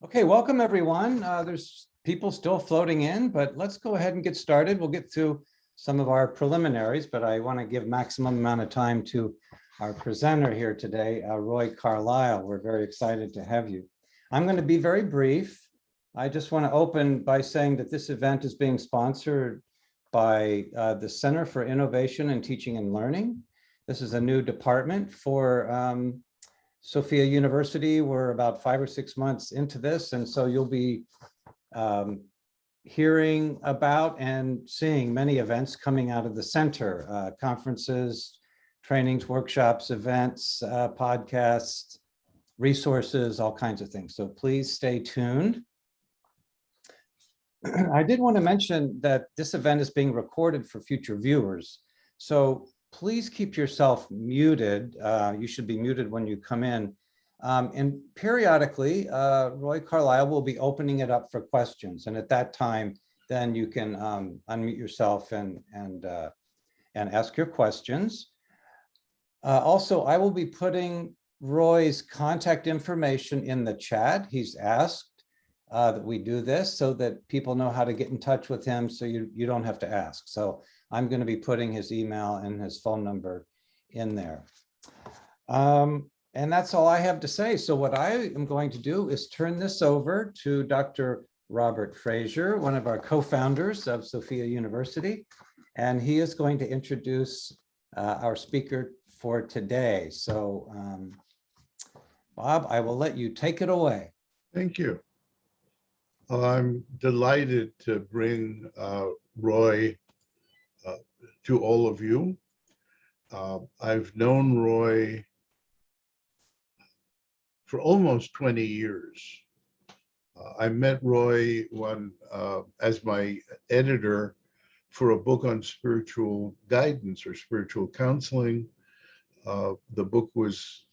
Okay, welcome everyone. There's people still floating in, but let's go ahead and get started. We'll get through some of our preliminaries, but I want to give maximum amount of time to our presenter here today, Roy Carlisle. We're very excited to have you. I'm going to be very brief. I just want to open by saying that this event is being sponsored by the Center for Innovation in Teaching and Learning. This is a new department for Sofia University. We're about 5 or 6 months into this, and so you'll be hearing about and seeing many events coming out of the center, conferences, trainings, workshops, events, podcasts, resources, all kinds of things. So please stay tuned. I did want to mention that this event is being recorded for future viewers. So please keep yourself muted. You should be muted when you come in. And periodically, Roy Carlisle will be opening it up for questions. And at that time, then you can unmute yourself and ask your questions. Also, I will be putting Roy's contact information in the chat. He's asked that we do this so that people know how to get in touch with him, so you don't have to ask. So I'm going to be putting his email and his phone number in there. And that's all I have to say. So what I am going to do is turn this over to Dr. Robert Fraser, one of our co-founders of Sofia University, and he is going to introduce our speaker for today. So Bob, I will let you take it away. Thank you. I'm delighted to bring Roy to all of you. I've known Roy for almost 20 years. I met Roy as my editor for a book on spiritual guidance or spiritual counseling. The book was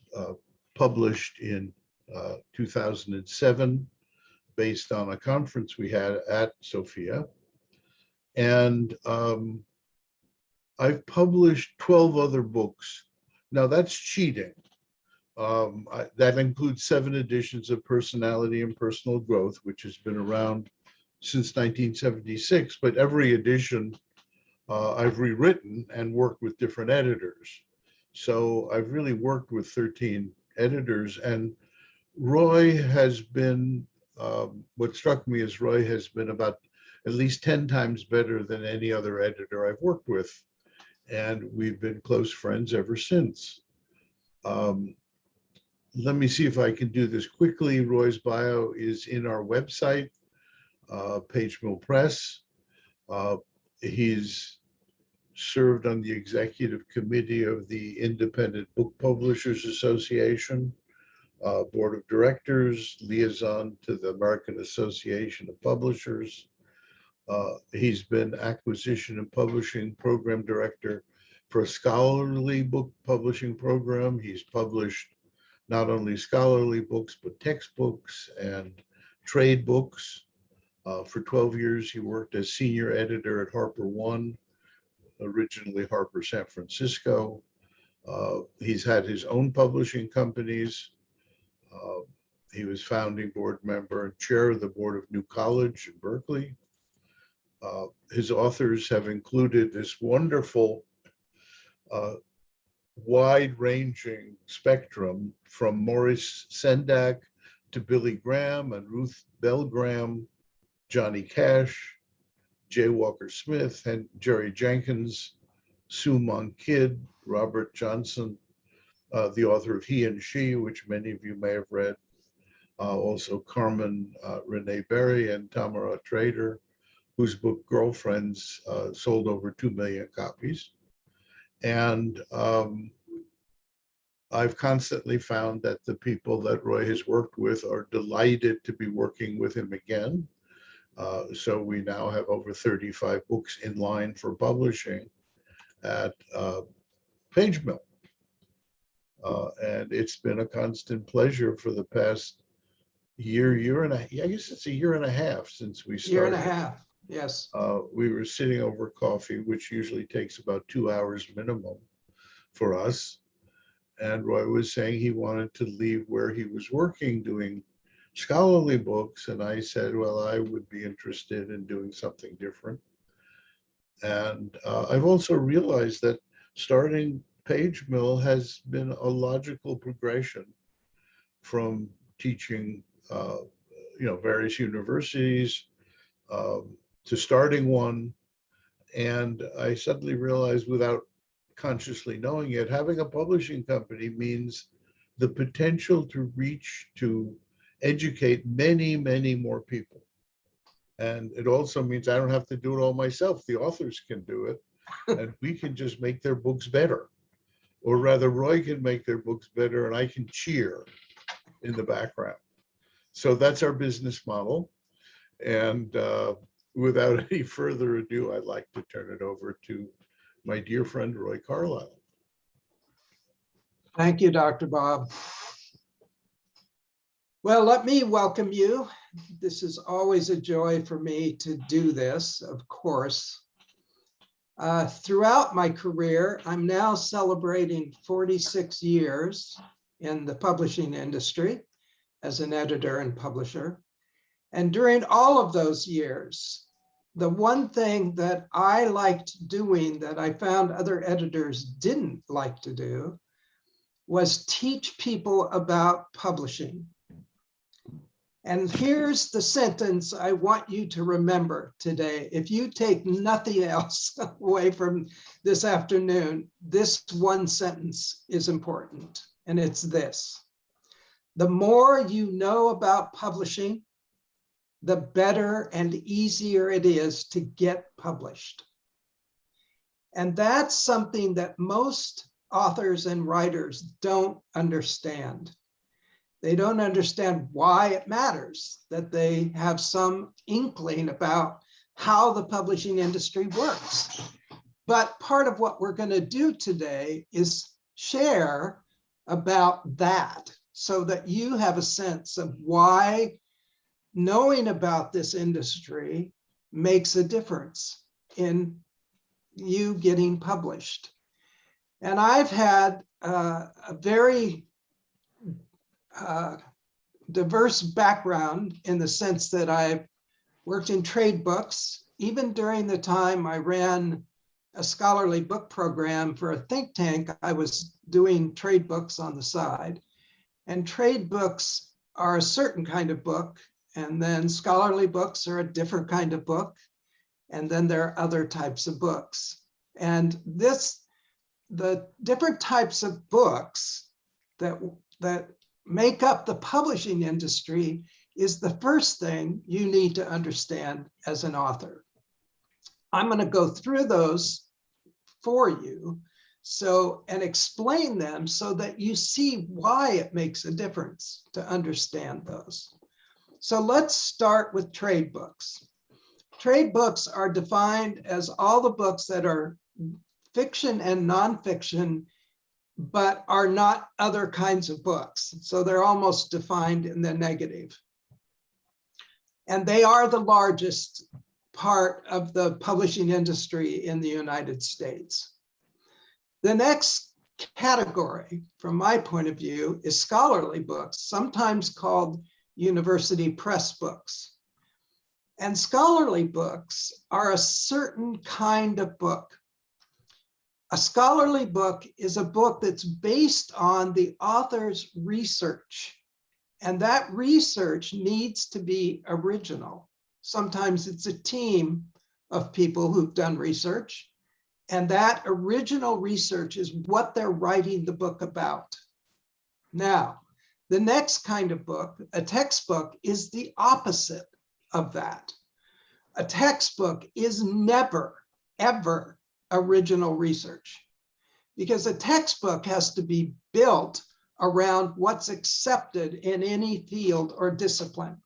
published in 2007 based on a conference we had at Sofia. And I've published 12 other books. Now that's cheating. That includes 7 editions of Personality and Personal Growth, which has been around since 1976, but every edition I've rewritten and worked with different editors. So I've really worked with 13 editors, and Roy has been, what struck me is Roy has been about at least 10 times better than any other editor I've worked with. And we've been close friends ever since. Let me see if I can do this quickly. Roy's bio is in our website, PageMill Press. He's served on the executive committee of the Independent Book Publishers Association, board of directors, liaison to the American Association of Publishers. He's been acquisition and publishing program director for a scholarly book publishing program. He's published not only scholarly books, but textbooks and trade books. For 12 years, he worked as senior editor at Harper One, originally Harper San Francisco. He's had his own publishing companies. He was founding board member and chair of the board of New College in Berkeley. His authors have included this wonderful wide-ranging spectrum from Maurice Sendak to Billy Graham and Ruth Bell Graham, Johnny Cash, Jay Walker Smith, and Jerry Jenkins, Sue Monk Kidd, Robert Johnson, the author of He and She, which many of you may have read, also Carmen Berry and Tamara Trader, whose book Girlfriends sold over 2 million copies. And I've constantly found that the people that Roy has worked with are delighted to be working with him again. So we now have over 35 books in line for publishing at PageMill. And it's been a constant pleasure for the past year and a half. I guess it's a year and a half since we started. Year and a half, yes. We were sitting over coffee, which usually takes about 2 hours minimum for us. And Roy was saying he wanted to leave where he was working, doing scholarly books. And I said, well, I would be interested in doing something different. And I've also realized that starting PageMill has been a logical progression from teaching, various universities to starting one. And I suddenly realized, without consciously knowing it, having a publishing company means the potential to educate many, many more people. And it also means I don't have to do it all myself. The authors can do it, and we can just make their books better. Or rather, Roy can make their books better, and I can cheer in the background. So that's our business model. And without any further ado, I'd like to turn it over to my dear friend, Roy Carlisle. Thank you, Dr. Bob. Well, let me welcome you. This is always a joy for me to do this, of course. Throughout my career, I'm now celebrating 46 years in the publishing industry as an editor and publisher. And during all of those years, the one thing that I liked doing that I found other editors didn't like to do was teach people about publishing. And here's the sentence I want you to remember today. If you take nothing else away from this afternoon, this one sentence is important, and it's this: the more you know about publishing, the better and easier it is to get published. And that's something that most authors and writers don't understand. They don't understand why it matters that they have some inkling about how the publishing industry works. But part of what we're going to do today is share about that so that you have a sense of why knowing about this industry makes a difference in you getting published. And I've had a very diverse background in the sense that I've worked in trade books. Even during the time I ran a scholarly book program for a think tank, I was doing trade books on the side. And trade books are a certain kind of book, and then scholarly books are a different kind of book, and then there are other types of books. And the different types of books that make up the publishing industry is the first thing you need to understand as an author. I'm going to go through those for you and explain them so that you see why it makes a difference to understand those. So let's start with trade books. Trade books are defined as all the books that are fiction and nonfiction, but are not other kinds of books. So they're almost defined in the negative. And they are the largest part of the publishing industry in the United States. The next category, from my point of view, is scholarly books, sometimes called university press books. And scholarly books are a certain kind of book. A scholarly book is a book that's based on the author's research, and that research needs to be original. Sometimes it's a team of people who've done research, and that original research is what they're writing the book about. Now, the next kind of book, a textbook, is the opposite of that. A textbook is never, ever original research, because a textbook has to be built around what's accepted in any field or discipline,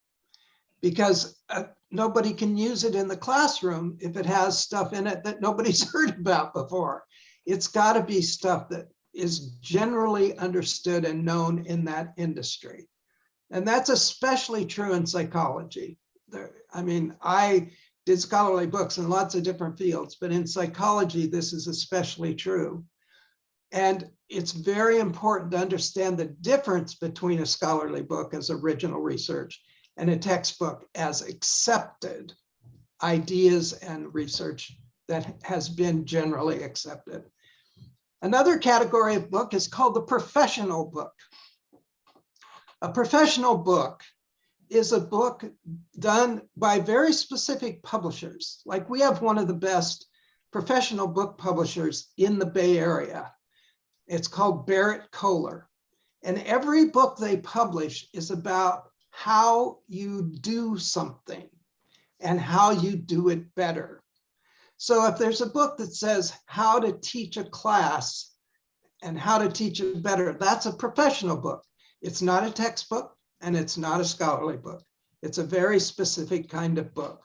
because nobody can use it in the classroom if it has stuff in it that nobody's heard about before. It's got to be stuff that is generally understood and known in that industry. And that's especially true in psychology. I did scholarly books in lots of different fields, but in psychology, this is especially true. And it's very important to understand the difference between a scholarly book as original research and a textbook as accepted ideas and research that has been generally accepted. Another category of book is called the professional book. A professional book is a book done by very specific publishers. Like we have one of the best professional book publishers in the Bay Area. It's called Barrett Kohler. And every book they publish is about how you do something and how you do it better. So if there's a book that says how to teach a class and how to teach it better, that's a professional book. It's not a textbook and it's not a scholarly book. It's a very specific kind of book.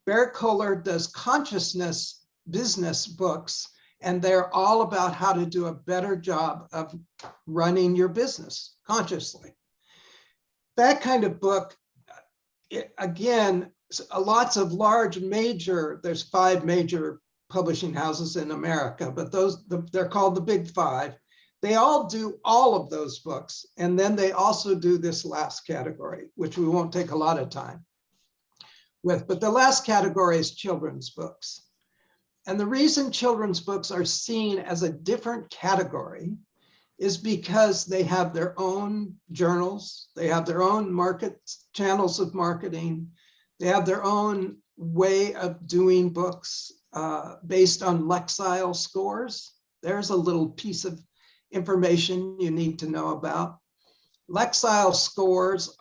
Barrett Kohler does consciousness business books, and they're all about how to do a better job of running your business consciously. That kind of book, again, lots of large major, there's 5 major publishing houses in America, but they're called the Big 5. They all do all of those books. And then they also do this last category, which we won't take a lot of time with, but the last category is children's books. And the reason children's books are seen as a different category is because they have their own journals, they have their own market channels of marketing, they have their own way of doing books based on Lexile scores. There's a little piece of information you need to know about. Lexile scores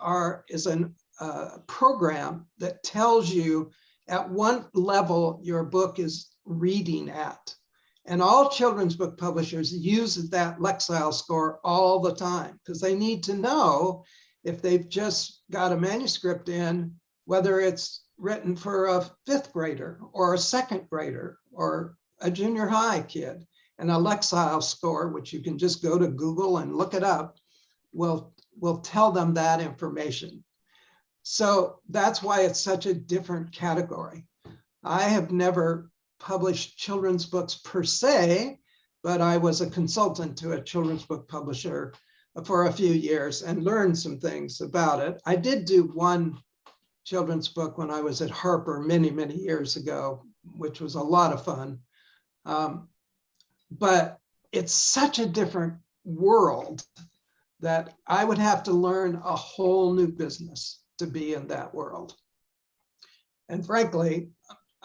is a program that tells you at what level your book is reading at. And all children's book publishers use that Lexile score all the time because they need to know if they've just got a manuscript in, whether it's written for a 5th grader or a 2nd grader or a junior high kid. And a Lexile score, which you can just go to Google and look it up, will tell them that information. So that's why it's such a different category. I have never published children's books per se, but I was a consultant to a children's book publisher for a few years and learned some things about it. I did do one children's book when I was at Harper many, many years ago, which was a lot of fun. But it's such a different world that I would have to learn a whole new business to be in that world. And frankly,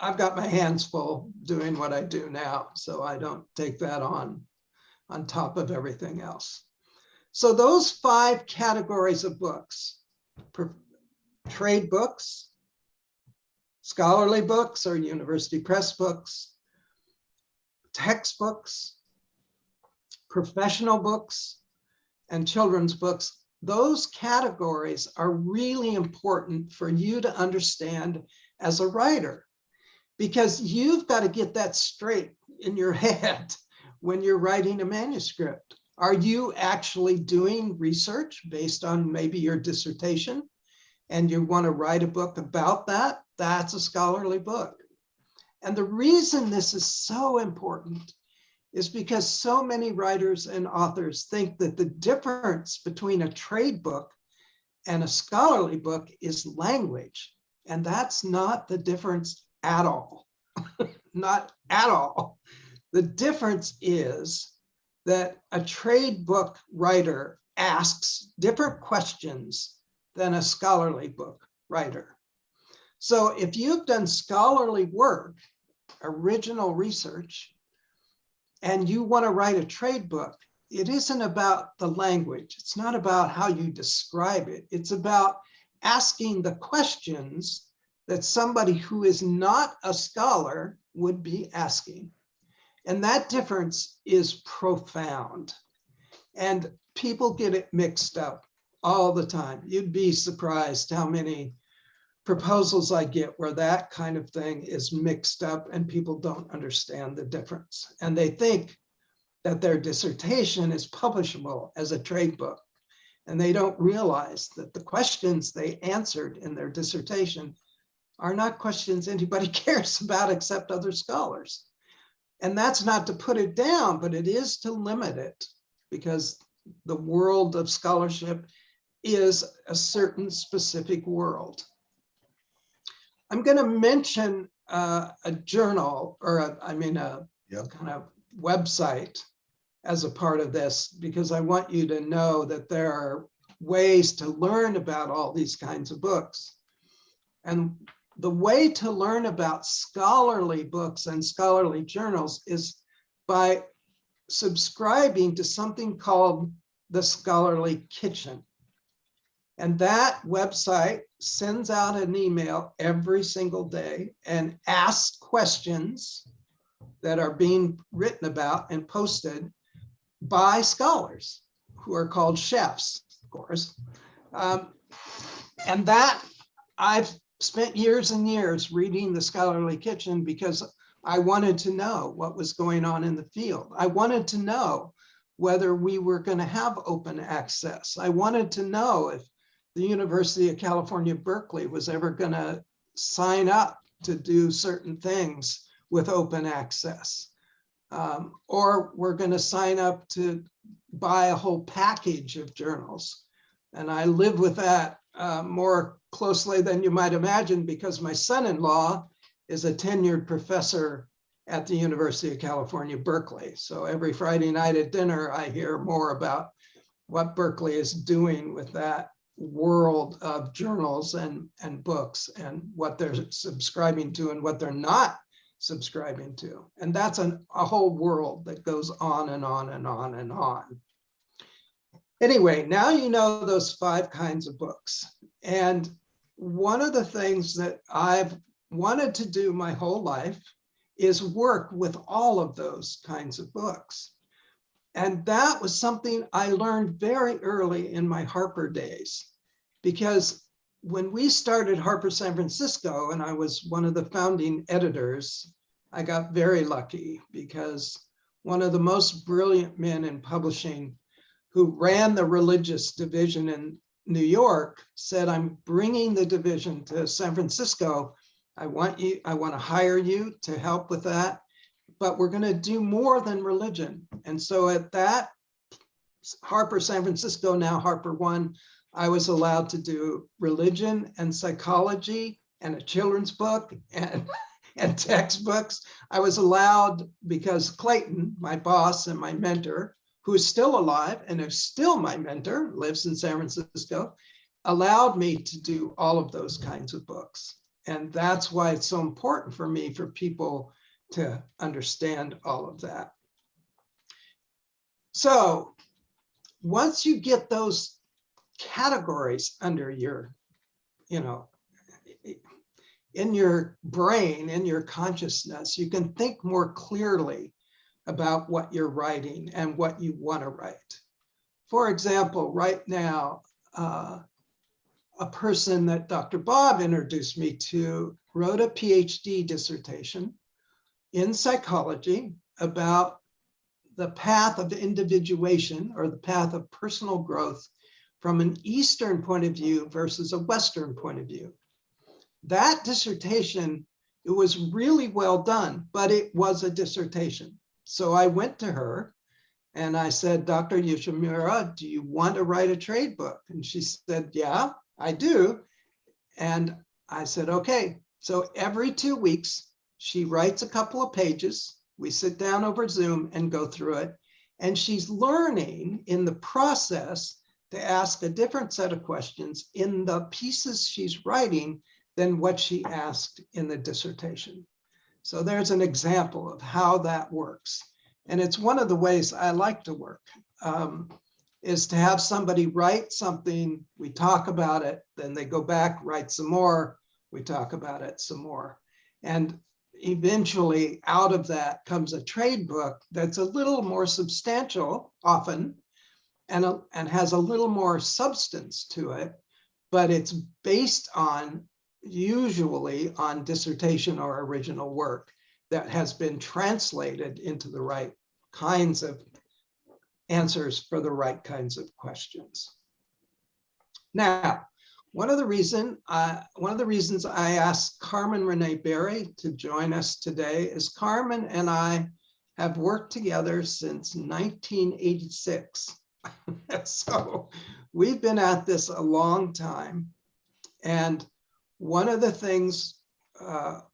I've got my hands full doing what I do now, so I don't take that on top of everything else. So those 5 categories of books, trade books, scholarly books or university press books, textbooks, professional books, and children's books, those categories are really important for you to understand as a writer, because you've got to get that straight in your head when you're writing a manuscript. Are you actually doing research based on maybe your dissertation and you want to write a book about that? That's a scholarly book. And the reason this is so important is because so many writers and authors think that the difference between a trade book and a scholarly book is language. And that's not the difference at all. Not at all. The difference is that a trade book writer asks different questions than a scholarly book writer. So if you've done scholarly work, original research, and you want to write a trade book, it isn't about the language. It's not about how you describe it. It's about asking the questions that somebody who is not a scholar would be asking. And that difference is profound. And people get it mixed up all the time. You'd be surprised how many proposals I get where that kind of thing is mixed up and people don't understand the difference. And they think that their dissertation is publishable as a trade book. And they don't realize that the questions they answered in their dissertation are not questions anybody cares about except other scholars. And that's not to put it down, but it is to limit it, because the world of scholarship is a certain specific world. I'm going to mention a journal, or a kind of website as a part of this, because I want you to know that there are ways to learn about all these kinds of books. And the way to learn about scholarly books and scholarly journals is by subscribing to something called the Scholarly Kitchen. And that website sends out an email every single day and asks questions that are being written about and posted by scholars who are called chefs, of course. And that, I've spent years and years reading the Scholarly Kitchen because I wanted to know what was going on in the field. I wanted to know whether we were going to have open access. I wanted to know if the University of California, Berkeley was ever going to sign up to do certain things with open access. Or we're going to sign up to buy a whole package of journals. And I live with that more closely than you might imagine, because my son-in-law is a tenured professor at the University of California, Berkeley. So every Friday night at dinner, I hear more about what Berkeley is doing with that world of journals and books, and what they're subscribing to and what they're not subscribing to. And that's a whole world that goes on and on and on and on. Anyway, now you know those 5 kinds of books. And one of the things that I've wanted to do my whole life is work with all of those kinds of books. And that was something I learned very early in my Harper days, because when we started Harper San Francisco, and I was one of the founding editors, I got very lucky, because one of the most brilliant men in publishing who ran the religious division in New York said, I'm bringing the division to San Francisco. I want to hire you to help with that, but we're going to do more than religion. And so at that Harper San Francisco, now Harper One, I was allowed to do religion and psychology and a children's book and textbooks. I was allowed, because Clayton, my boss and my mentor, who is still alive and is still my mentor, lives in San Francisco, allowed me to do all of those kinds of books. And that's why it's so important for me for people to understand all of that. So once you get those categories under your, in your brain, in your consciousness, you can think more clearly about what you're writing and what you want to write. For example, right now, a person that Dr. Bob introduced me to wrote a PhD dissertation in psychology about the path of individuation, or the path of personal growth, from an Eastern point of view versus a Western point of view. That dissertation, it was really well done, but it was a dissertation. So I went to her and I said, Dr. Yoshimura, do you want to write a trade book? And she said, yeah, I do. And I said, okay. So every 2 weeks, she writes a couple of pages. We sit down over Zoom and go through it. And she's learning in the process to ask a different set of questions in the pieces she's writing than what she asked in the dissertation. So there's an example of how that works. And it's one of the ways I like to work, is to have somebody write something, we talk about it, then they go back, write some more, we talk about it some more. And eventually out of that comes a trade book that's a little more substantial often, and has a little more substance to it, but it's based on, usually on dissertation or original work that has been translated into the right kinds of answers for the right kinds of questions. Now, one of the reasons I asked Carmen Renee Berry to join us today is Carmen and I have worked together since 1986. So we've been at this a long time. And one of the things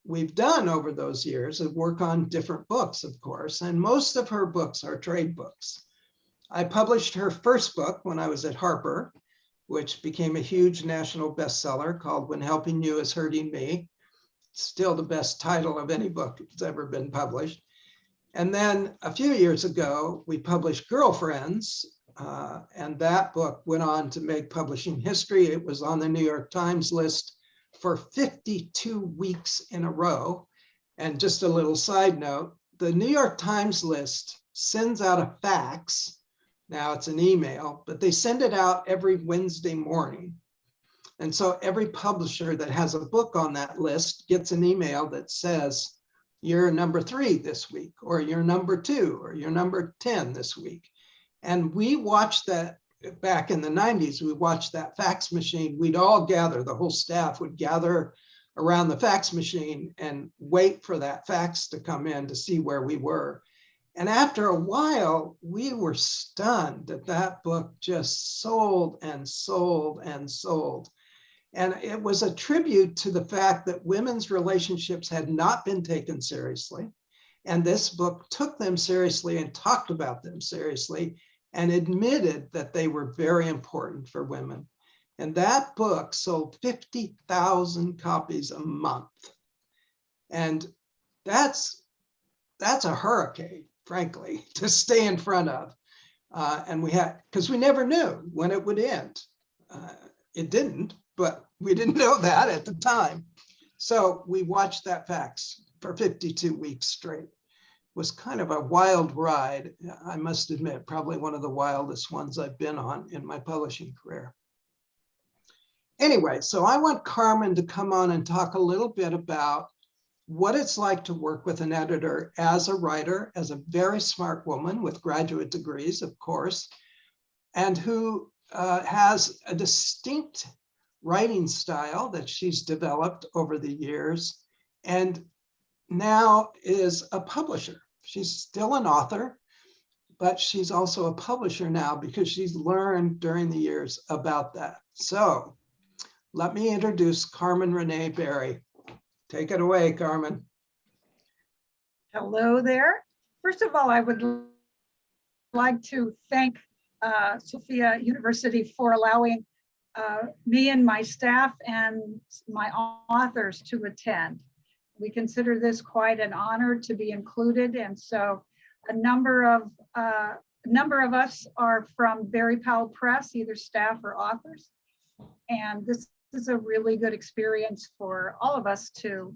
we've done over those years is work on different books, of course, and most of her books are trade books. I published her first book when I was at Harper, which became a huge national bestseller called When Helping You is Hurting Me. Still the best title of any book that's ever been published. And then a few years ago, we published Girlfriends, and that book went on to make publishing history. It was on the New York Times list for 52 weeks in a row. And just a little side note, the New York Times list sends out a fax. Now it's an email, but they send it out every Wednesday morning. And so every publisher that has a book on that list gets an email that says, you're number 3 this week, or you're number 2, or you're number 10 this week. And we watched that back in the 90s, we watched that fax machine. We'd all gather, the whole staff would gather around the fax machine and wait for that fax to come in to see where we were. And after a while, we were stunned that that book just sold and sold and sold. And it was a tribute to the fact that women's relationships had not been taken seriously. And this book took them seriously and talked about them seriously and admitted that they were very important for women. And that book sold 50,000 copies a month. And that's a hurricane, frankly, to stay in front of. And we had, because we never knew when it would end. It didn't, but we didn't know that at the time. So we watched that fax for 52 weeks straight. Was kind of a wild ride. I must admit, probably one of the wildest ones I've been on in my publishing career. Anyway, so I want Carmen to come on and talk a little bit about what it's like to work with an editor as a writer, as a very smart woman with graduate degrees, of course, and who has a distinct writing style that she's developed over the years, and now is a publisher. She's still an author, but she's also a publisher now because she's learned during the years about that. So let me introduce Carmen Renee Berry. Take it away, Carmen. Hello there. First of all, I would like to thank Sofia University for allowing me and my staff and my authors to attend. We consider this quite an honor to be included, and so a number of us are from Powell Press, either staff or authors, and this is a really good experience for all of us to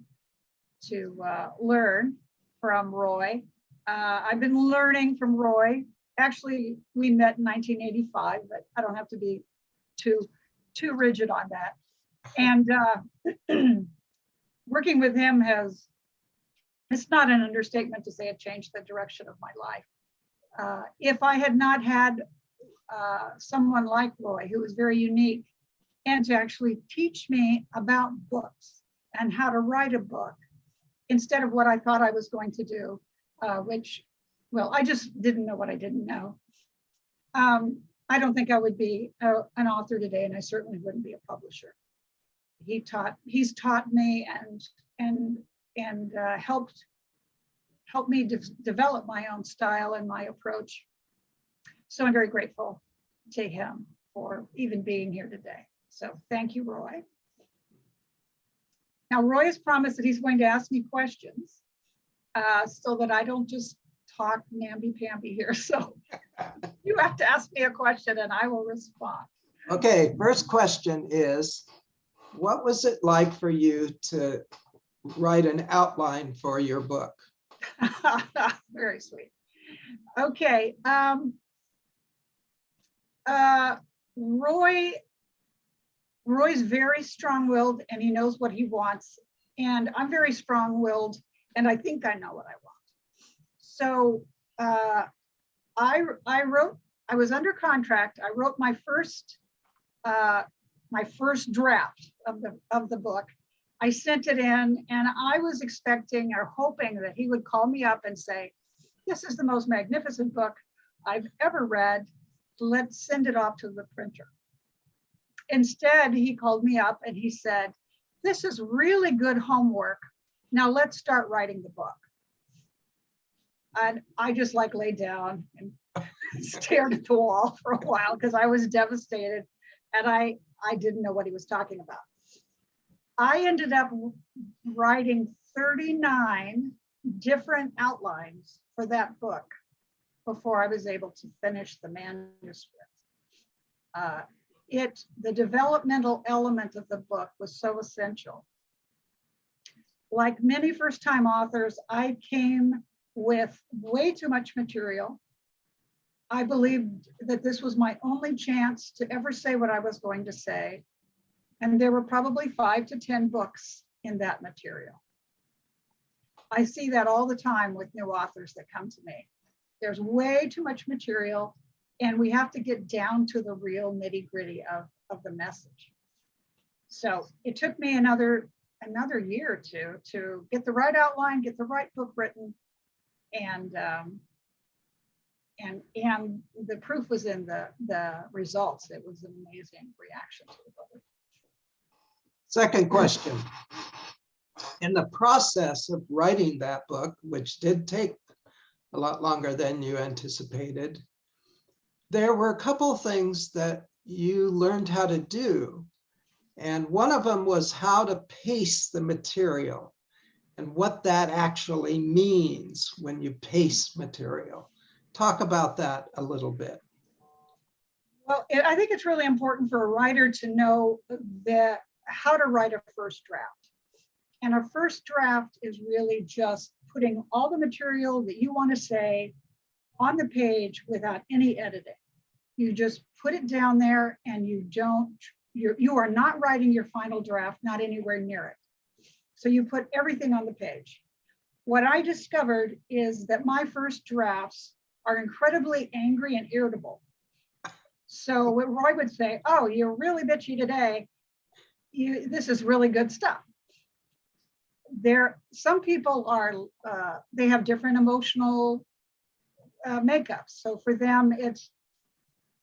learn from Roy. I've been learning from Roy. Actually, we met in 1985, but I don't have to be too rigid on that. And working with him it's not an understatement to say it changed the direction of my life. If I had not had someone like Roy, who was very unique, and to actually teach me about books and how to write a book instead of what I thought I was going to do, which, well, I just didn't know what I didn't know. I don't think I would be an author today, and I certainly wouldn't be a publisher. He's taught me and helped me develop my own style and my approach. So I'm very grateful to him for even being here today. So thank you, Roy. Now, Roy has promised that he's going to ask me questions so that I don't just talk namby-pamby here. So you have to ask me a question and I will respond. Okay, first question is, what was it like for you to write an outline for your book? Very sweet. Okay. Roy's very strong-willed and he knows what he wants. And I'm very strong-willed and I think I know what I want. So I was under contract. I wrote my first draft of the book. I sent it in and I was expecting or hoping that he would call me up and say, this is the most magnificent book I've ever read. Let's send it off to the printer. Instead, he called me up and he said, this is really good homework. Now let's start writing the book. And I just like laid down and stared at the wall for a while because I was devastated and I didn't know what he was talking about. I ended up writing 39 different outlines for that book before I was able to finish the manuscript. The developmental element of the book was so essential. Like many first-time authors, I came with way too much material. I believed that this was my only chance to ever say what I was going to say. And there were probably 5 to 10 books in that material. I see that all the time with new authors that come to me. There's way too much material, and we have to get down to the real nitty-gritty of the message. So it took me another year or two to get the right outline, get the right book written, and the proof was in the results. It was an amazing reaction to the book. Second question. In the process of writing that book, which did take a lot longer than you anticipated, there were a couple of things that you learned how to do. And one of them was how to pace the material and what that actually means when you pace material. Talk about that a little bit. Well, I think it's really important for a writer to know how to write a first draft. And a first draft is really just putting all the material that you want to say on the page without any editing. You just put it down there and you are not writing your final draft, not anywhere near it. So you put everything on the page. What I discovered is that my first drafts are incredibly angry and irritable. So what Roy would say, oh, you're really bitchy today. This is really good stuff. Some people they have different emotional makeups. So for them, it's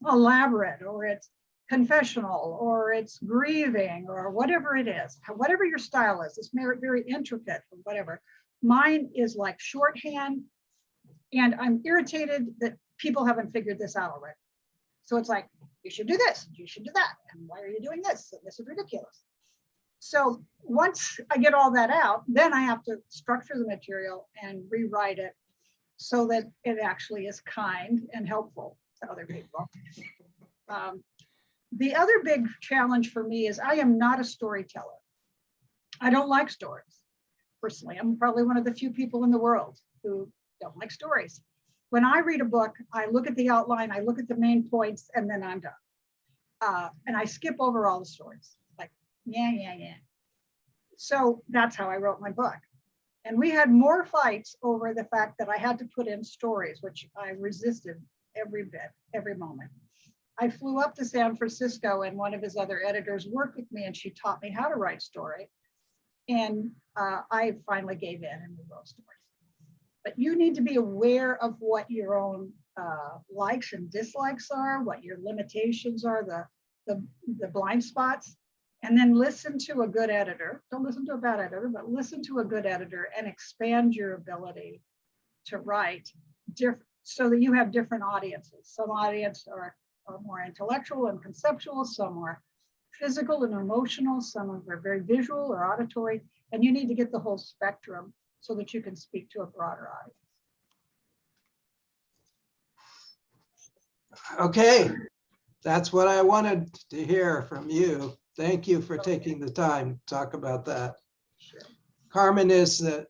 elaborate, or it's confessional, or it's grieving, or whatever it is. Whatever your style is, it's very intricate or whatever. Mine is like shorthand, and I'm irritated that people haven't figured this out already. So it's like, you should do this, you should do that, and why are you doing this? And this is ridiculous. So once I get all that out, then I have to structure the material and rewrite it so that it actually is kind and helpful to other people. The other big challenge for me is I am not a storyteller. I don't like stories. Personally, I'm probably one of the few people in the world who don't like stories. When I read a book, I look at the outline, I look at the main points, and then I'm done. And I skip over all the stories. Like, yeah. So that's how I wrote my book. And we had more fights over the fact that I had to put in stories, which I resisted every bit, every moment. I flew up to San Francisco, and one of his other editors worked with me, and she taught me how to write story. And I finally gave in and we wrote stories. But you need to be aware of what your own likes and dislikes are, what your limitations are, the blind spots, and then listen to a good editor. Don't listen to a bad editor, but listen to a good editor and expand your ability to write so that you have different audiences. Some audiences are more intellectual and conceptual, some are physical and emotional, some are very visual or auditory, and you need to get the whole spectrum so that you can speak to a broader audience. Okay, that's what I wanted to hear from you. Thank you for taking the time to talk about that. Sure. Carmen is the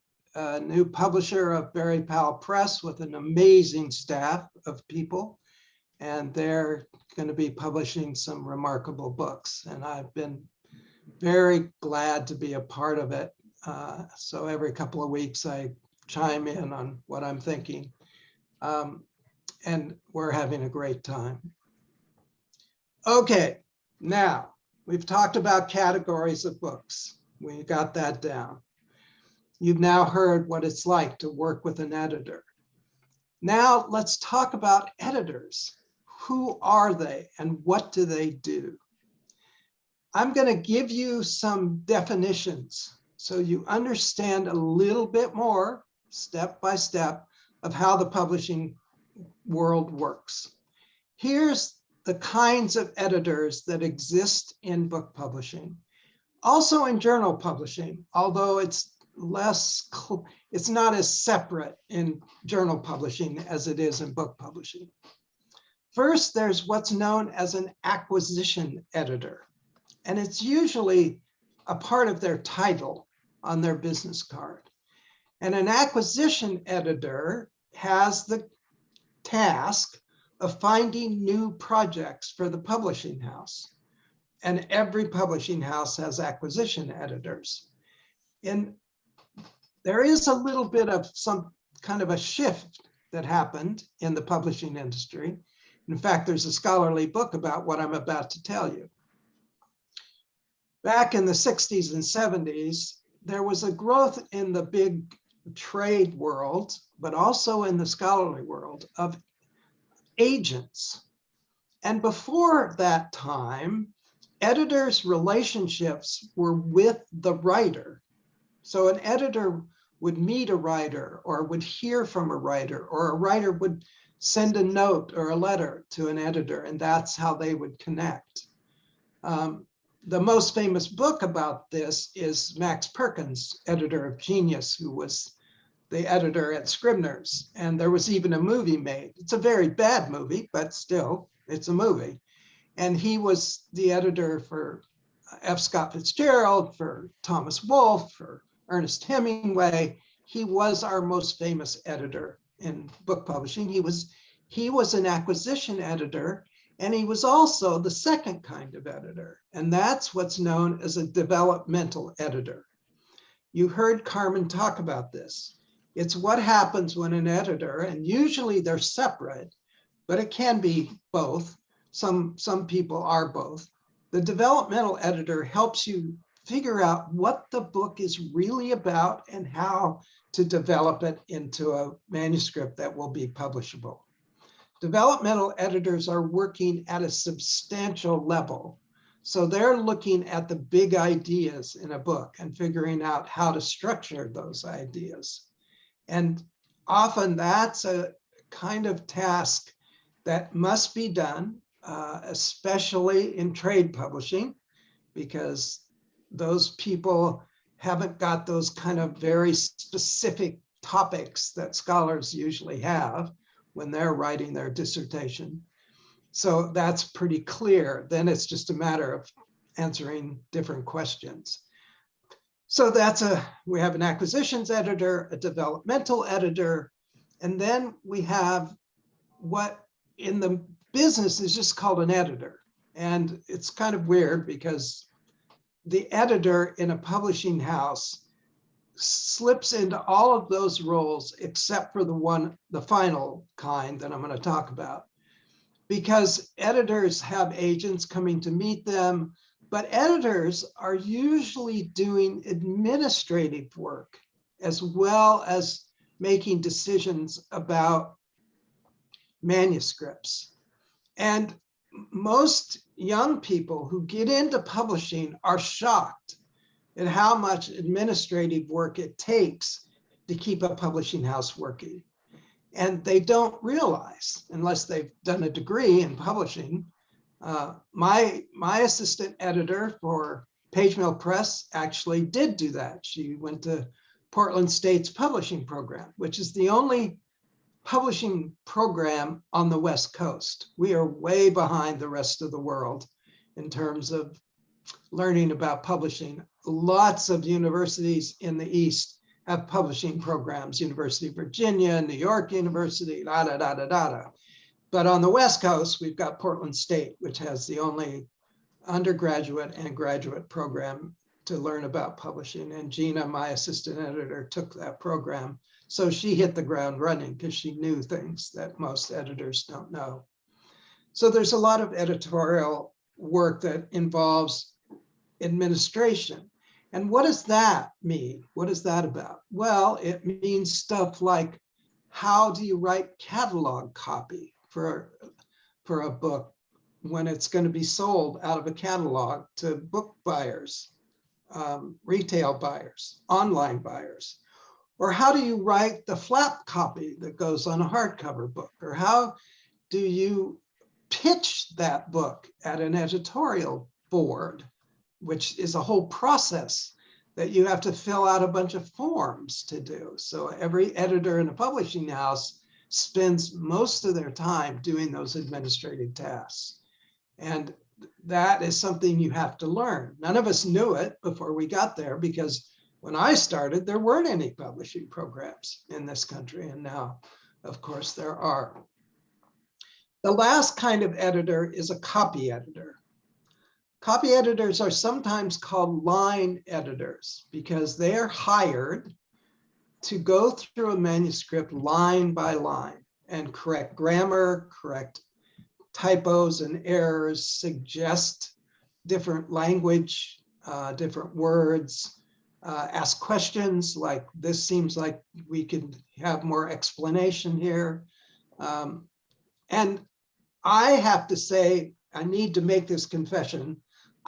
new publisher of Berry Powell Press with an amazing staff of people, and they're going to be publishing some remarkable books. And I've been very glad to be a part of it. So every couple of weeks I chime in on what I'm thinking. And we're having a great time. Okay, now we've talked about categories of books. We got that down. You've now heard what it's like to work with an editor. Now let's talk about editors. Who are they and what do they do? I'm going to give you some definitions so you understand a little bit more, step by step, of how the publishing world works. Here's the kinds of editors that exist in book publishing. Also in journal publishing, although it's not as separate in journal publishing as it is in book publishing. First, there's what's known as an acquisition editor, and it's usually a part of their title on their business card. And an acquisition editor has the task of finding new projects for the publishing house. And every publishing house has acquisition editors. And there is a little bit of some kind of a shift that happened in the publishing industry. In fact, there's a scholarly book about what I'm about to tell you. Back in the 60s and 70s, there was a growth in the big trade world, but also in the scholarly world, of agents. And before that time, editors' relationships were with the writer. So an editor would meet a writer or would hear from a writer, or a writer would send a note or a letter to an editor, and that's how they would connect. The most famous book about this is Max Perkins, editor of Genius, who was the editor at Scribner's. And there was even a movie made. It's a very bad movie, but still, it's a movie. And he was the editor for F. Scott Fitzgerald, for Thomas Wolfe, for Ernest Hemingway. He was our most famous editor in book publishing. He was an acquisition editor, and he was also the second kind of editor, and that's what's known as a developmental editor. You heard Carmen talk about this. It's what happens when an editor, and usually they're separate, but it can be both. Some people are both. The developmental editor helps you figure out what the book is really about and how to develop it into a manuscript that will be publishable. Developmental editors are working at a substantial level. So they're looking at the big ideas in a book and figuring out how to structure those ideas. And often that's a kind of task that must be done, especially in trade publishing, because those people haven't got those kind of very specific topics that scholars usually have when they're writing their dissertation. So that's pretty clear. Then it's just a matter of answering different questions. So we have an acquisitions editor, a developmental editor, and then we have what in the business is just called an editor. And it's kind of weird because the editor in a publishing house slips into all of those roles except for the final kind that I'm going to talk about. Because editors have agents coming to meet them, but editors are usually doing administrative work as well as making decisions about manuscripts. And most young people who get into publishing are shocked at how much administrative work it takes to keep a publishing house working. And they don't realize, unless they've done a degree in publishing. My assistant editor for PageMill Press actually did do that. She went to Portland State's publishing program, which is the only publishing program on the West Coast. We are way behind the rest of the world in terms of learning about publishing. Lots of universities in the East have publishing programs, University of Virginia, New York University, But on the West Coast, we've got Portland State, which has the only undergraduate and graduate program to learn about publishing. And Gina, my assistant editor, took that program. So she hit the ground running because she knew things that most editors don't know. So there's a lot of editorial work that involves administration. And what does that mean? What is that about? Well, it means stuff like how do you write catalog copy for a book when it's going to be sold out of a catalog to book buyers, retail buyers, online buyers? Or how do you write the flap copy that goes on a hardcover book? Or how do you pitch that book at an editorial board, which is a whole process that you have to fill out a bunch of forms to do. So every editor in a publishing house spends most of their time doing those administrative tasks. And that is something you have to learn. None of us knew it before we got there, because when I started, there weren't any publishing programs in this country. And now, of course, there are. The last kind of editor is a copy editor. Copy editors are sometimes called line editors because they are hired to go through a manuscript line by line and correct grammar, correct typos and errors, suggest different language, different words, ask questions like, this seems like we could have more explanation here. And I have to say, I need to make this confession.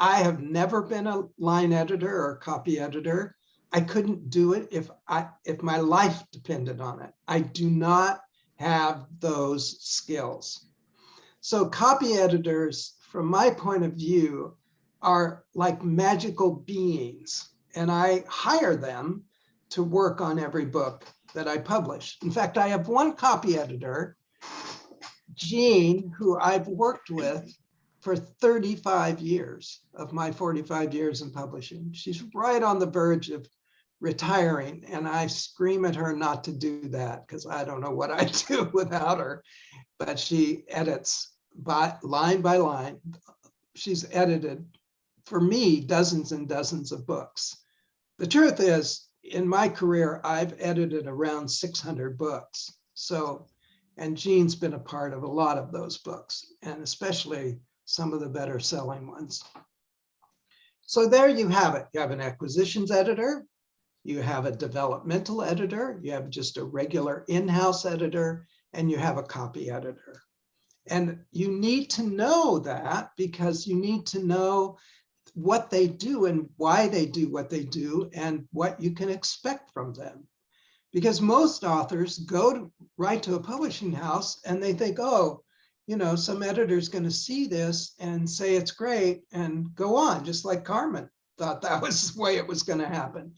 I have never been a line editor or copy editor. I couldn't do it if my life depended on it. I do not have those skills. So copy editors, from my point of view, are like magical beings, and I hire them to work on every book that I publish. In fact, I have one copy editor, Jean, who I've worked with for 35 years of my 45 years in publishing. She's right on the verge of retiring, and I scream at her not to do that because I don't know what I'd do without her. But she edits by line. She's edited, for me, dozens and dozens of books. The truth is, in my career, I've edited around 600 books. So, and Jean's been a part of a lot of those books, and especially some of the better selling ones. So there you have it. You have an acquisitions editor, you have a developmental editor, you have just a regular in-house editor, and you have a copy editor. And you need to know that because you need to know what they do and why they do what they do and what you can expect from them. Because most authors go to write to a publishing house and they think, oh, you know, some editor's going to see this and say it's great and go on, just like Carmen thought that was the way it was going to happen.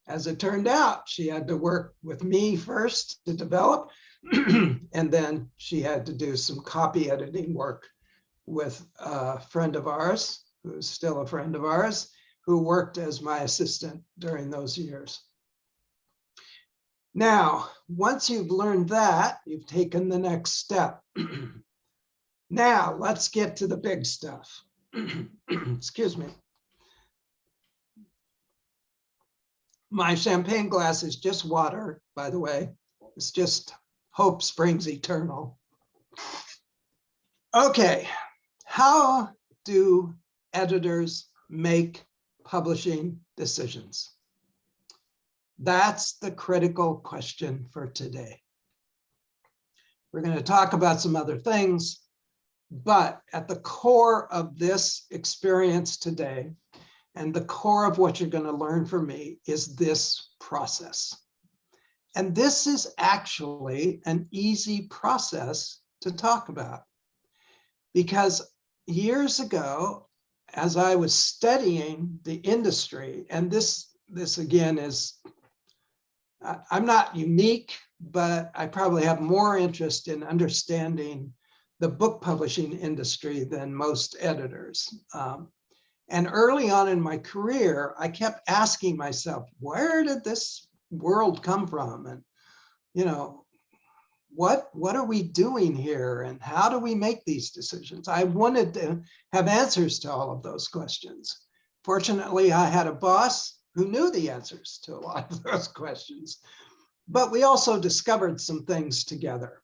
As it turned out, she had to work with me first to develop, and then she had to do some copy editing work with a friend of ours, who's still a friend of ours, who worked as my assistant during those years. Now, once you've learned that, you've taken the next step. Now, let's get to the big stuff. Excuse me. My champagne glass is just water, by the way. It's just hope springs eternal. Okay, how do editors make publishing decisions? That's the critical question for today. We're going to talk about some other things, but at the core of this experience today, and the core of what you're going to learn from me, is this process. And this is actually an easy process to talk about, because years ago, as I was studying the industry, and this again is, I'm not unique, but I probably have more interest in understanding the book publishing industry than most editors. And early on in my career, I kept asking myself, where did this world come from? And, you know, what are we doing here? And how do we make these decisions? I wanted to have answers to all of those questions. Fortunately, I had a boss who knew the answers to a lot of those questions, but we also discovered some things together.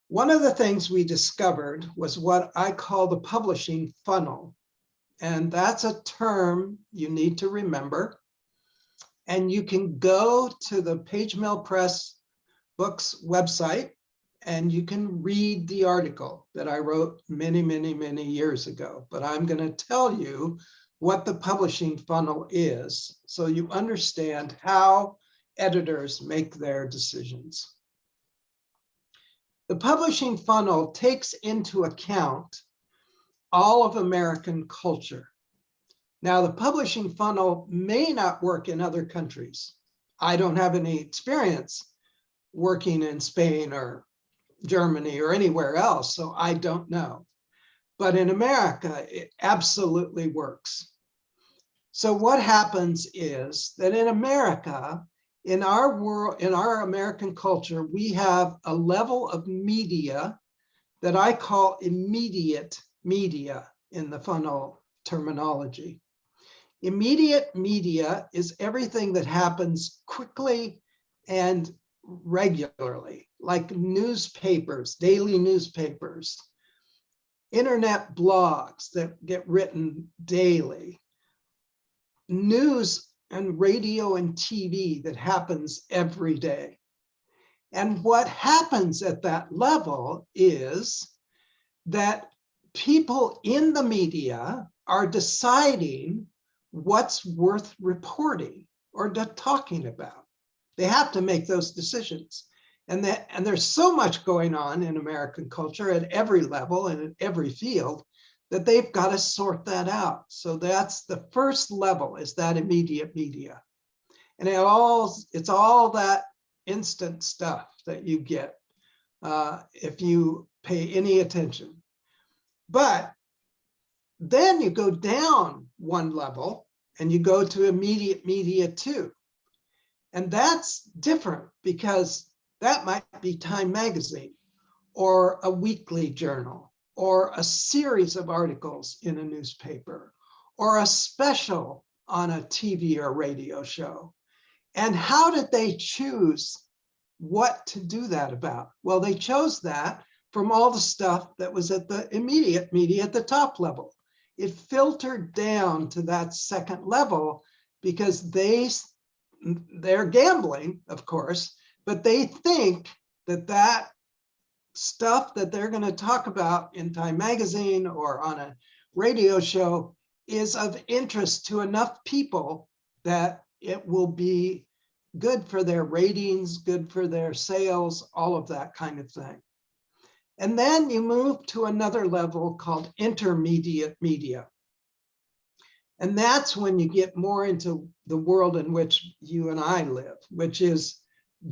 One of the things we discovered was what I call the publishing funnel. And that's a term you need to remember. And you can go to the PageMill Press Books website, and you can read the article that I wrote many, many, many years ago. But I'm going to tell you what the publishing funnel is, so you understand how editors make their decisions. The publishing funnel takes into account all of American culture. Now, the publishing funnel may not work in other countries. I don't have any experience working in Spain or Germany or anywhere else, so I don't know. But in America, it absolutely works. So what happens is that in America, in our world, in our American culture, we have a level of media that I call immediate media in the funnel terminology. Immediate media is everything that happens quickly and regularly, like newspapers, daily newspapers, internet blogs that get written daily, news and radio and TV that happens every day. And what happens at that level is that people in the media are deciding what's worth reporting or talking about. They have to make those decisions. And there's so much going on in American culture at every level and in every field that they've got to sort that out. So that's the first level, is that immediate media. And it's all that instant stuff that you get if you pay any attention. But then you go down one level and you go to immediate media 2. And that's different, because that might be Time magazine or a weekly journal or a series of articles in a newspaper or a special on a TV or radio show. And how did they choose what to do that about? Well, they chose that from all the stuff that was at the immediate media at the top level. It filtered down to that second level because they're gambling, of course, but they think that that stuff that they're going to talk about in Time magazine or on a radio show is of interest to enough people that it will be good for their ratings, good for their sales, all of that kind of thing. And then you move to another level called intermediate media. And that's when you get more into the world in which you and I live, which is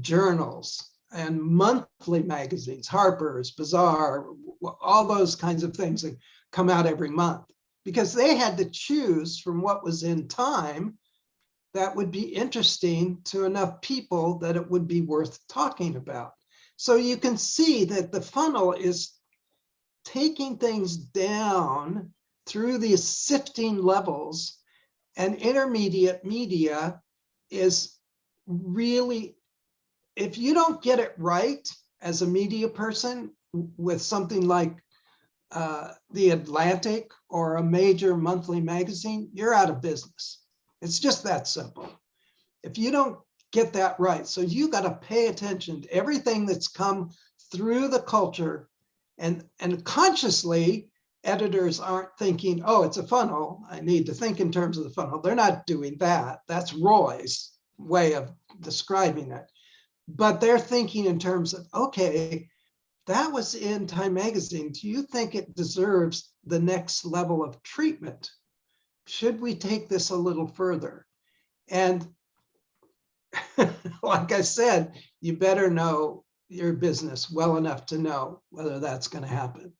journals and monthly magazines, Harper's, Bazaar, all those kinds of things that come out every month, because they had to choose from what was in Time that would be interesting to enough people that it would be worth talking about. So you can see that the funnel is taking things down through these sifting levels, and intermediate media is really, if you don't get it right as a media person with something like The Atlantic or a major monthly magazine, you're out of business. It's just that simple. If you don't get that right, so you got to pay attention to everything that's come through the culture, and consciously editors aren't thinking, oh, it's a funnel, I need to think in terms of the funnel. They're not doing that. That's Roy's way of describing it. But they're thinking in terms of, okay, that was in Time magazine. Do you think it deserves the next level of treatment? Should we take this a little further? And like I said, you better know your business well enough to know whether that's going to happen.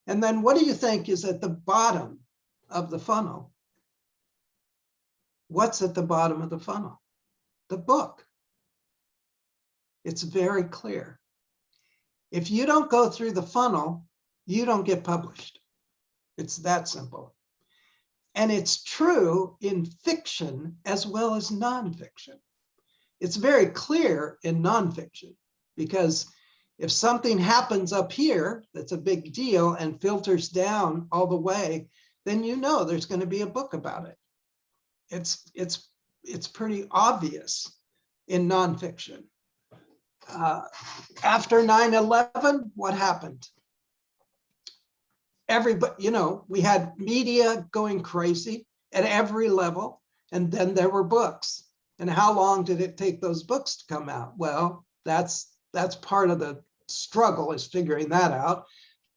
And then what do you think is at the bottom of the funnel? What's at the bottom of the funnel? The book. It's very clear. If you don't go through the funnel, you don't get published. It's that simple. And it's true in fiction as well as nonfiction. It's very clear in nonfiction, because if something happens up here that's a big deal and filters down all the way, then you know there's going to be a book about it. It's pretty obvious in nonfiction. After 9/11, what happened? Everybody, we had media going crazy at every level, and then there were books. And how long did it take those books to come out? Well, that's part of the struggle, is figuring that out.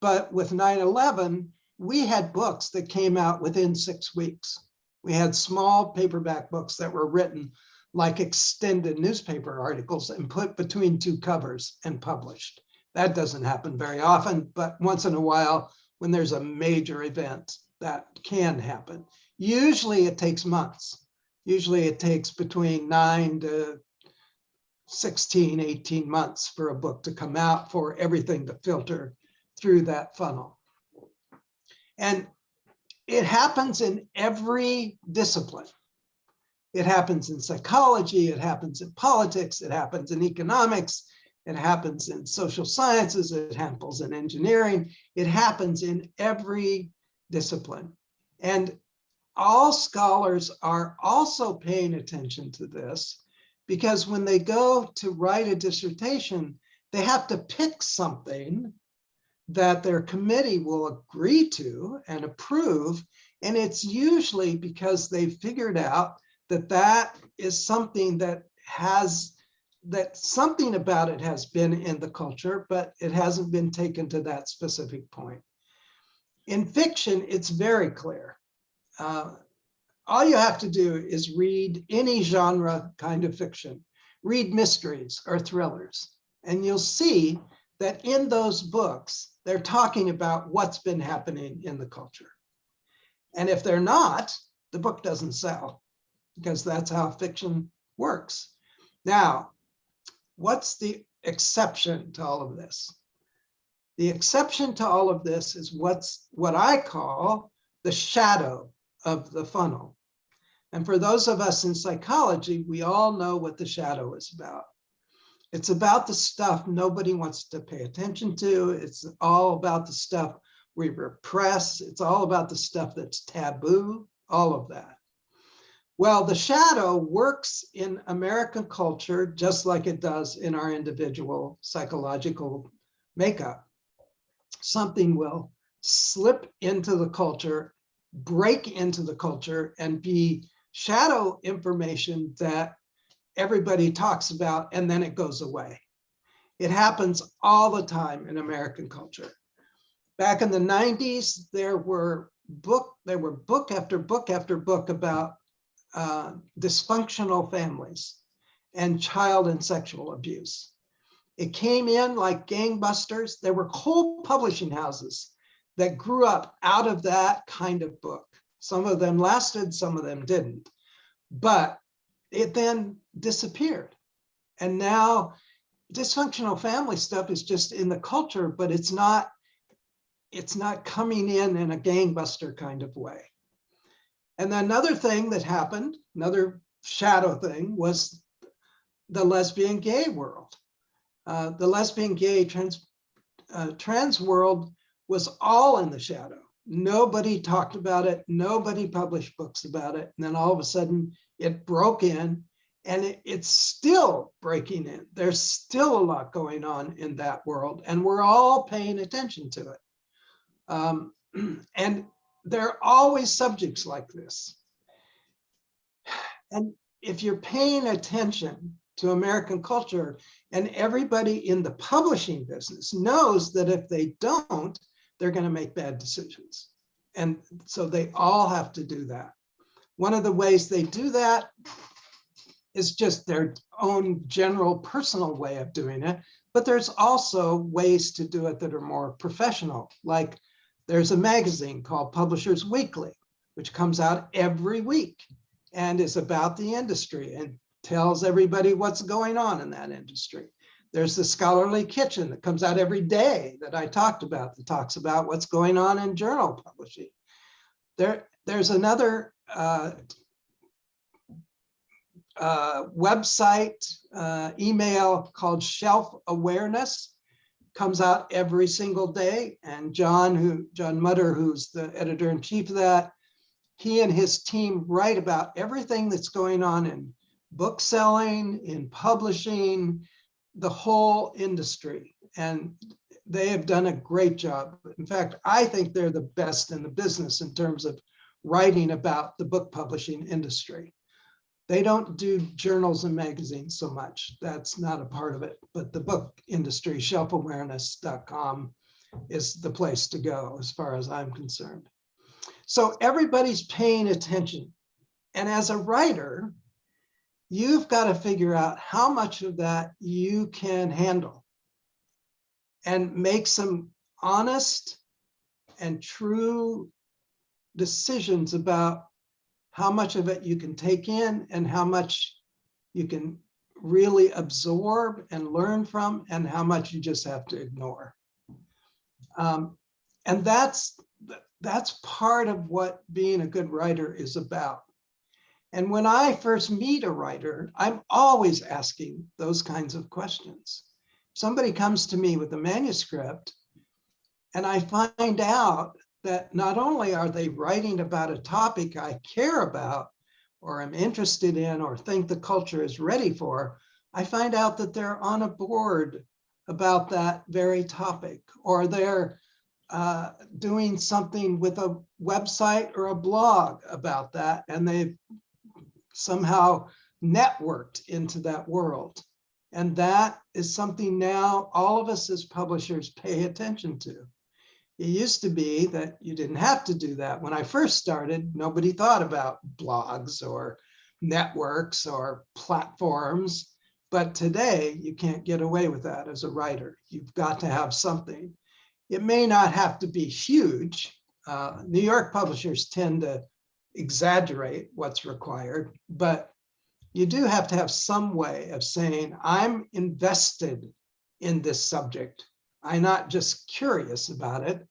But with 9/11, we had books that came out within 6 weeks. We had small paperback books that were written like extended newspaper articles and put between 2 covers and published. That doesn't happen very often, but once in a while, when there's a major event, that can happen. Usually it takes months. Usually it takes between 9 to 16, 18 months for a book to come out, for everything to filter through that funnel. And it happens in every discipline. It happens in psychology, it happens in politics, it happens in economics, it happens in social sciences, it happens in engineering, it happens in every discipline. And all scholars are also paying attention to this, because when they go to write a dissertation, they have to pick something that their committee will agree to and approve. And it's usually because they figured out that is something that something about it has been in the culture, but it hasn't been taken to that specific point. In fiction, it's very clear. All you have to do is read any genre kind of fiction, read mysteries or thrillers, and you'll see that in those books, they're talking about what's been happening in the culture. And if they're not, the book doesn't sell, because that's how fiction works. Now, what's the exception to all of this? The exception to all of this is what I call the shadow of the funnel. And for those of us in psychology, we all know what the shadow is about. It's about the stuff nobody wants to pay attention to. It's all about the stuff we repress. It's all about the stuff that's taboo, all of that. Well, the shadow works in American culture just like it does in our individual psychological makeup. Something will slip into the culture, break into the culture, and be shadow information that everybody talks about, and then it goes away. It happens all the time in American culture. Back in the 90s, there were book after book after book about dysfunctional families and child and sexual abuse. It came in like gangbusters. There were whole publishing houses that grew up out of that kind of book. Some of them lasted, some of them didn't. But it then disappeared. And now dysfunctional family stuff is just in the culture, but it's not coming in a gangbuster kind of way. And another thing that happened, another shadow thing, was the lesbian gay world. The lesbian gay trans world was all in the shadow. Nobody talked about it. Nobody published books about it. And then all of a sudden it broke in, and it's still breaking in. There's still a lot going on in that world, and we're all paying attention to it. And there are always subjects like this. And if you're paying attention to American culture, and everybody in the publishing business knows that if they don't, they're going to make bad decisions. And so they all have to do that. One of the ways they do that is just their own general personal way of doing it. But there's also ways to do it that are more professional. Like there's a magazine called Publishers Weekly, which comes out every week and is about the industry and tells everybody what's going on in that industry. There's the Scholarly Kitchen that comes out every day that I talked about, that talks about what's going on in journal publishing. There's another website, email called Shelf Awareness, comes out every single day. And John Mutter, who's the editor-in-chief of that, he and his team write about everything that's going on in book selling, in publishing, the whole industry, and they have done a great job. In fact, I think they're the best in the business in terms of writing about the book publishing industry. They don't do journals and magazines so much. That's not a part of it. But the book industry, shelfawareness.com, is the place to go as far as I'm concerned. So everybody's paying attention. And as a writer, you've got to figure out how much of that you can handle and make some honest and true decisions about how much of it you can take in and how much you can really absorb and learn from, and how much you just have to ignore. And that's part of what being a good writer is about. And when I first meet a writer, I'm always asking those kinds of questions. Somebody comes to me with a manuscript, and I find out that not only are they writing about a topic I care about, or am interested in, or think the culture is ready for, I find out that they're on a board about that very topic, or they're doing something with a website or a blog about that, and they've somehow networked into that world. And that is something now all of us as publishers pay attention to. It used to be that you didn't have to do that. When I first started, nobody thought about blogs or networks or platforms. But today, you can't get away with that as a writer. You've got to have something. It may not have to be huge. New York publishers tend to exaggerate what's required, but you do have to have some way of saying, I'm invested in this subject. I'm not just curious about it,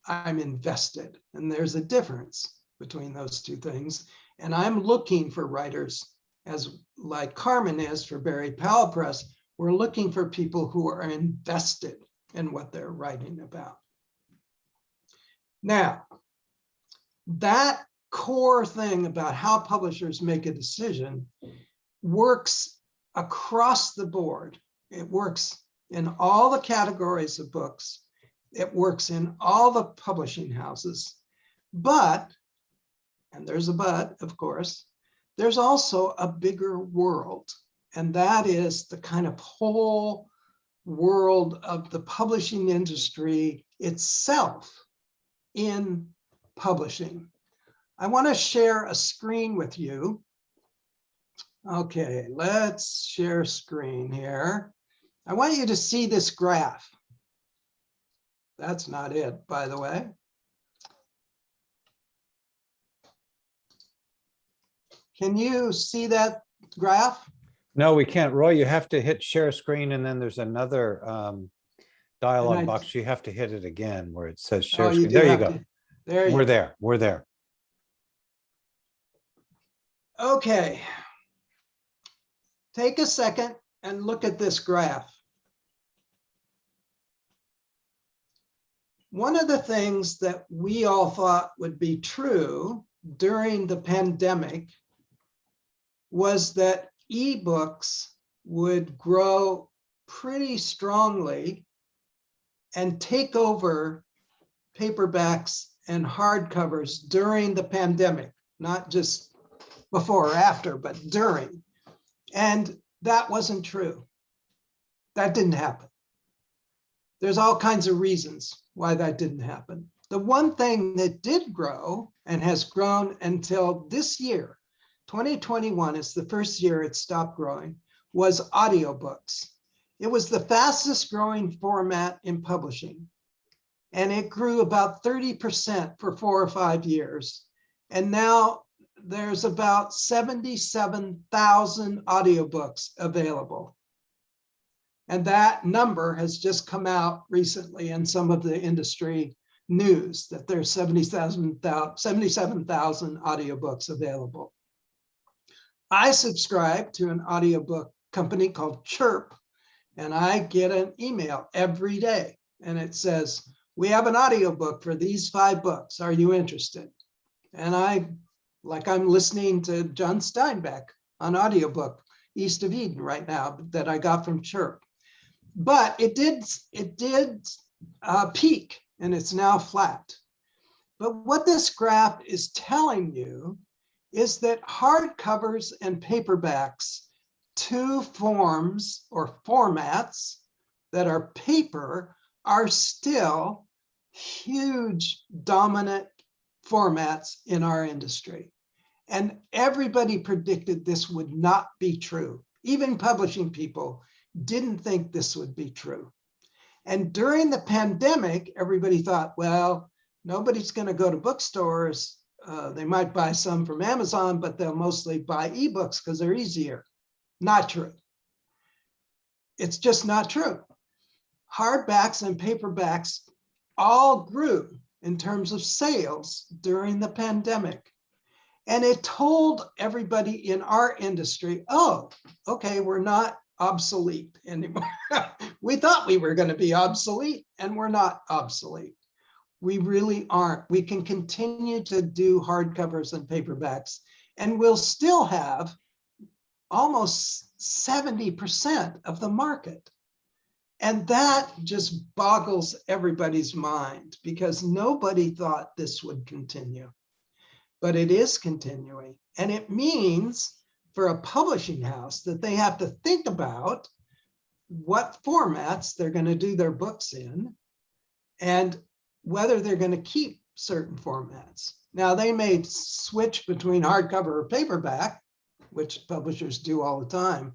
I'm invested. And there's a difference between those two things. And I'm looking for writers, as like Carmen is for Berry Powell Press, we're looking for people who are invested in what they're writing about. Now, that core thing about how publishers make a decision works across the board. It works in all the categories of books. It works in all the publishing houses. But, and there's a but, of course, there's also a bigger world. And that is the kind of whole world of the publishing industry itself in publishing. I want to share a screen with you. Okay, let's share screen here. I want you to see this graph. That's not it, by the way. Can you see that graph? No, we can't. Roy, you have to hit share screen, and then there's another dialog box. You have to hit it again where it says share screen. There you go. We're there. We're there. Okay. Take a second and look at this graph. One of the things that we all thought would be true during the pandemic was that ebooks would grow pretty strongly and take over paperbacks and hardcovers during the pandemic, not just before or after, but during. And that wasn't true. That didn't happen. There's all kinds of reasons why that didn't happen. The one thing that did grow and has grown until this year, 2021 is the first year it stopped growing, was audiobooks. It was the fastest growing format in publishing. And it grew about 30% for 4 or 5 years. And now there's about 77,000 audiobooks available. And that number has just come out recently in some of the industry news that there's 77,000 audiobooks available. I subscribe to an audiobook company called Chirp, and I get an email every day. And it says, we have an audiobook for these 5 books. Are you interested? And I'm listening to John Steinbeck on audiobook, East of Eden right now, that I got from Chirp. But it did peak, and it's now flat. But what this graph is telling you is that hardcovers and paperbacks, two forms or formats that are paper, are still huge dominant formats in our industry. And everybody predicted this would not be true. Even publishing people didn't think this would be true. And during the pandemic, everybody thought, well, nobody's going to go to bookstores. They might buy some from Amazon, but they'll mostly buy ebooks because they're easier. Not true. It's just not true. Hardbacks and paperbacks all grew in terms of sales during the pandemic. And it told everybody in our industry, oh, okay, we're not obsolete anymore. We thought we were going to be obsolete, and we're not obsolete. We really aren't. We can continue to do hardcovers and paperbacks, and we'll still have almost 70% of the market. And that just boggles everybody's mind, because nobody thought this would continue. But it is continuing. And it means for a publishing house that they have to think about what formats they're going to do their books in and whether they're going to keep certain formats. Now, they may switch between hardcover or paperback, which publishers do all the time.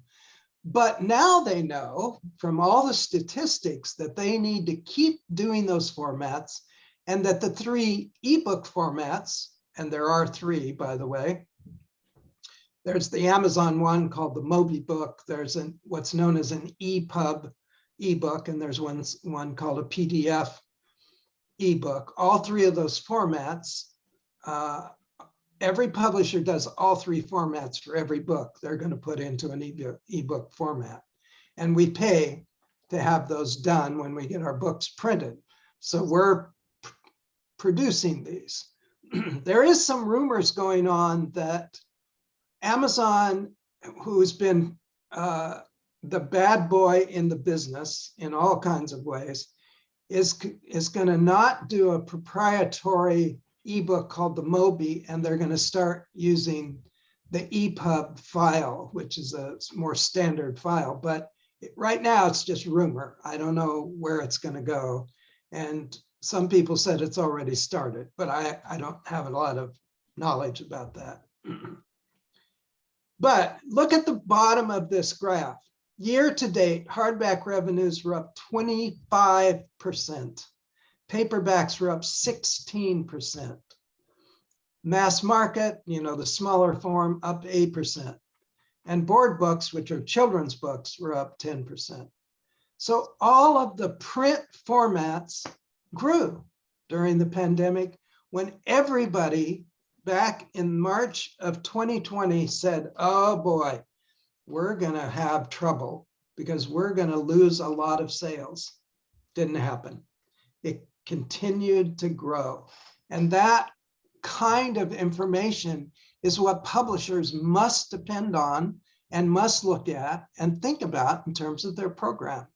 But now they know from all the statistics that they need to keep doing those formats, and that the three ebook formats, and there are three, by the way. There's the Amazon one called the Moby Book. There's what's known as an EPUB ebook, and there's one called a PDF ebook. All three of those formats, every publisher does all three formats for every book they're going to put into an ebook format. And we pay to have those done when we get our books printed. So we're producing these. There is some rumors going on that Amazon, who's been the bad boy in the business in all kinds of ways, is going to not do a proprietary ebook called the Moby, and they're going to start using the EPUB file, which is a more standard file. But right now it's just rumor. I don't know where it's going to go. And some people said it's already started, but I don't have a lot of knowledge about that. But look at the bottom of this graph. Year to date, hardback revenues were up 25%. Paperbacks were up 16%. Mass market, the smaller form, up 8%. And board books, which are children's books, were up 10%. So all of the print formats grew during the pandemic, when everybody back in March of 2020 said, oh boy, we're going to have trouble because we're going to lose a lot of sales. Didn't happen. It continued to grow. And that kind of information is what publishers must depend on and must look at and think about in terms of their program.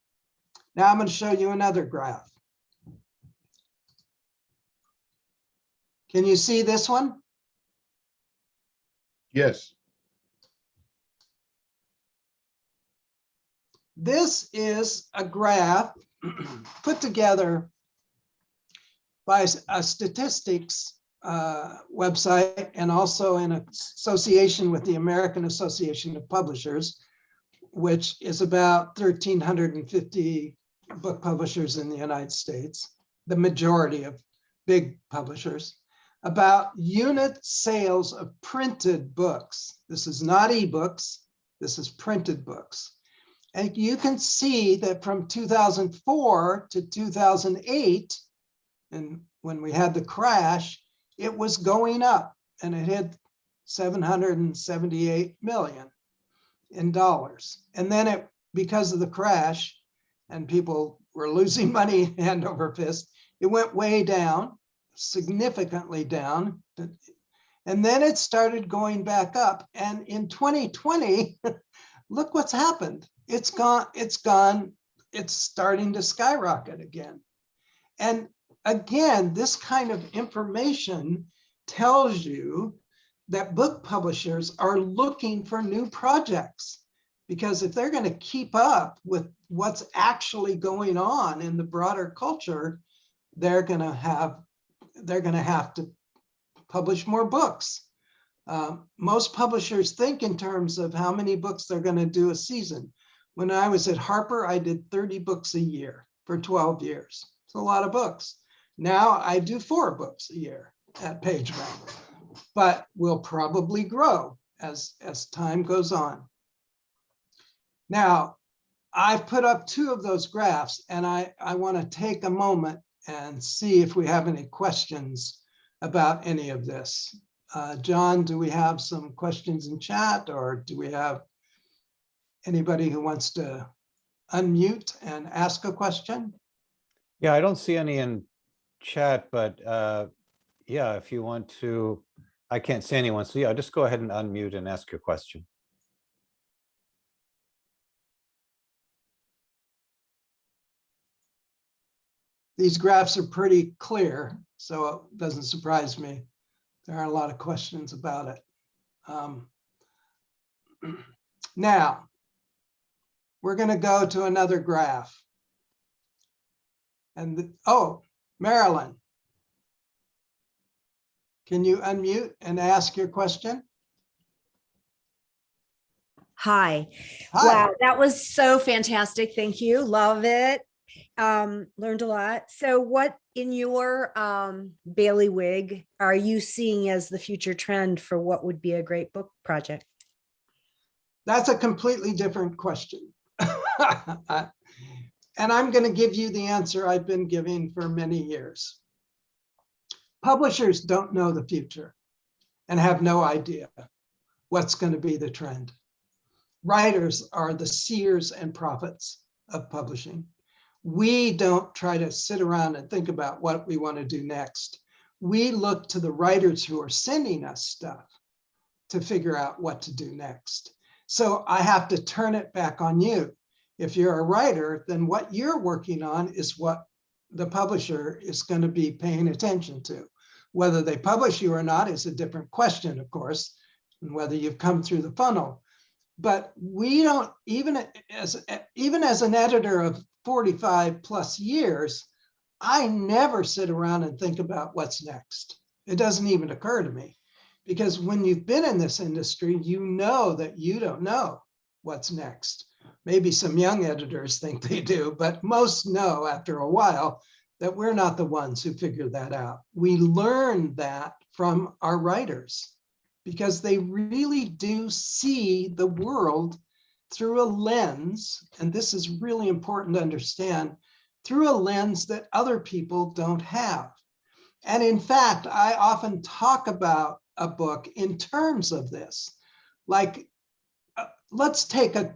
Now I'm going to show you another graph. Can you see this one? Yes. This is a graph put together by a statistics website, and also in association with the American Association of Publishers, which is about 1,350 book publishers in the United States, the majority of big publishers, about unit sales of printed books. This is not ebooks, this is printed books. And you can see that from 2004 to 2008, and when we had the crash, it was going up, and it hit $778 million in dollars. And then because of the crash and people were losing money hand over fist, it went way down, significantly down. And then it started going back up. And in 2020, look what's happened. It's gone it's starting to skyrocket again. And again, this kind of information tells you that book publishers are looking for new projects, because if they're going to keep up with what's actually going on in the broader culture, they're going to have to publish more books. Most publishers think in terms of how many books they're going to do a season. When I was at Harper, I did 30 books a year for 12 years. It's a lot of books. Now I do 4 books a year at PageMill, but will probably grow as time goes on. Now, I've put up 2 of those graphs, and I want to take a moment and see if we have any questions about any of this. John, do we have some questions in chat, or do we have anybody who wants to unmute and ask a question? Yeah, I don't see any in chat, but yeah, if you want to, I can't see anyone. So yeah, just go ahead and unmute and ask your question. These graphs are pretty clear, so it doesn't surprise me. There are a lot of questions about it. Now, we're going to go to another graph. And oh, Marilyn, can you unmute and ask your question? Hi. Hi. Wow, that was so fantastic. Thank you. Love it. Learned a lot. So what in your bailiwick are you seeing as the future trend for what would be a great book project? That's a completely different question. And I'm going to give you the answer I've been giving for many years. Publishers don't know the future and have no idea what's going to be the trend. Writers are the seers and prophets of publishing. We don't try to sit around and think about what we want to do next. We look to the writers who are sending us stuff to figure out what to do next. So I have to turn it back on you. If you're a writer, then what you're working on is what the publisher is going to be paying attention to. Whether they publish you or not is a different question, of course, and whether you've come through the funnel. But we don't, even as an editor of 45 plus years, I never sit around and think about what's next. It doesn't even occur to me, because when you've been in this industry, you know that you don't know what's next. Maybe some young editors think they do, but most know after a while that we're not the ones who figure that out. We learn that from our writers, because they really do see the world through a lens, and this is really important to understand, through a lens that other people don't have. And in fact, I often talk about a book in terms of this. Like, let's take a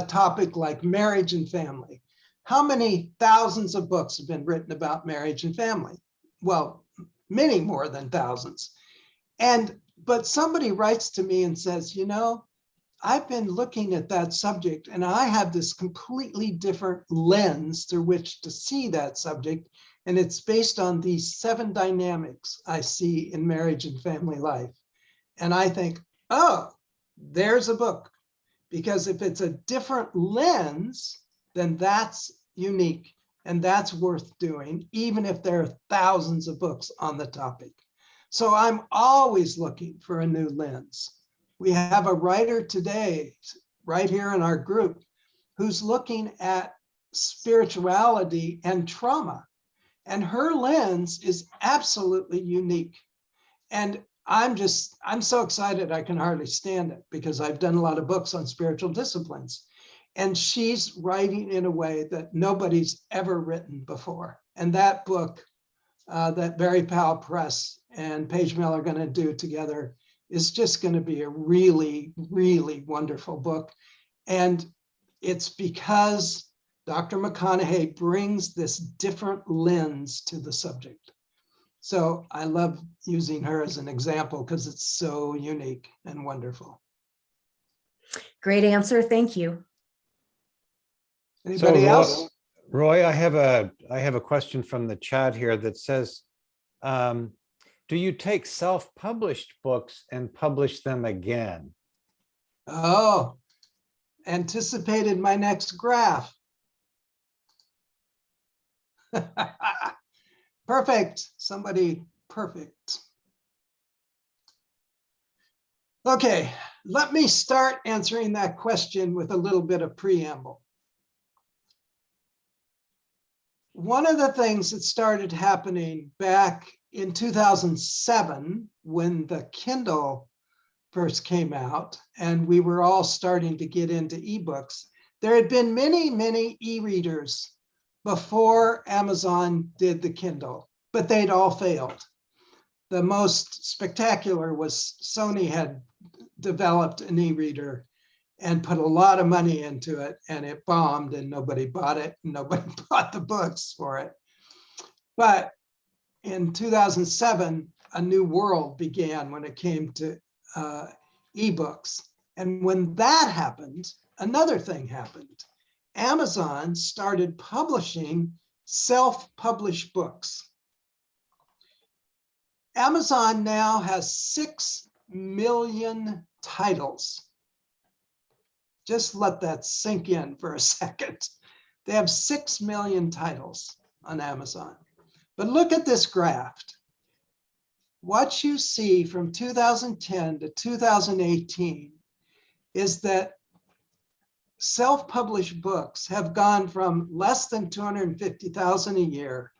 topic like marriage and family. How many thousands of books have been written about marriage and family? Well, many more than thousands. But somebody writes to me and says, you know, I've been looking at that subject and I have this completely different lens through which to see that subject. And it's based on these 7 dynamics I see in marriage and family life. And I think, oh, there's a book. Because if it's a different lens, then that's unique and that's worth doing, even if there are thousands of books on the topic. So I'm always looking for a new lens. We have a writer today, right here in our group, who's looking at spirituality and trauma. And her lens is absolutely unique. And I'm so excited I can hardly stand it, because I've done a lot of books on spiritual disciplines. And she's writing in a way that nobody's ever written before. And that book that Powell Press and PageMill are going to do together is just going to be a really, really wonderful book. And it's because Dr. McConaughey brings this different lens to the subject. So I love using her as an example because it's so unique and wonderful. Great answer. Thank you. Anybody else? Roy, I have a question from the chat here that says, do you take self-published books and publish them again? Oh, anticipated my next graph. Perfect. Somebody perfect. Okay, let me start answering that question with a little bit of preamble. One of the things that started happening back in 2007, when the Kindle first came out and we were all starting to get into ebooks, there had been many, many e-readers before Amazon did the Kindle, but they'd all failed. The most spectacular was Sony had developed an e-reader and put a lot of money into it, and it bombed and nobody bought it. And nobody bought the books for it. But in 2007, a new world began when it came to ebooks. And when that happened, another thing happened. Amazon started publishing self-published books. Amazon now has 6 million titles. Just let that sink in for a second. They have 6 million titles on Amazon. But look at this graph. What you see from 2010 to 2018 is that self-published books have gone from less than 250,000 a year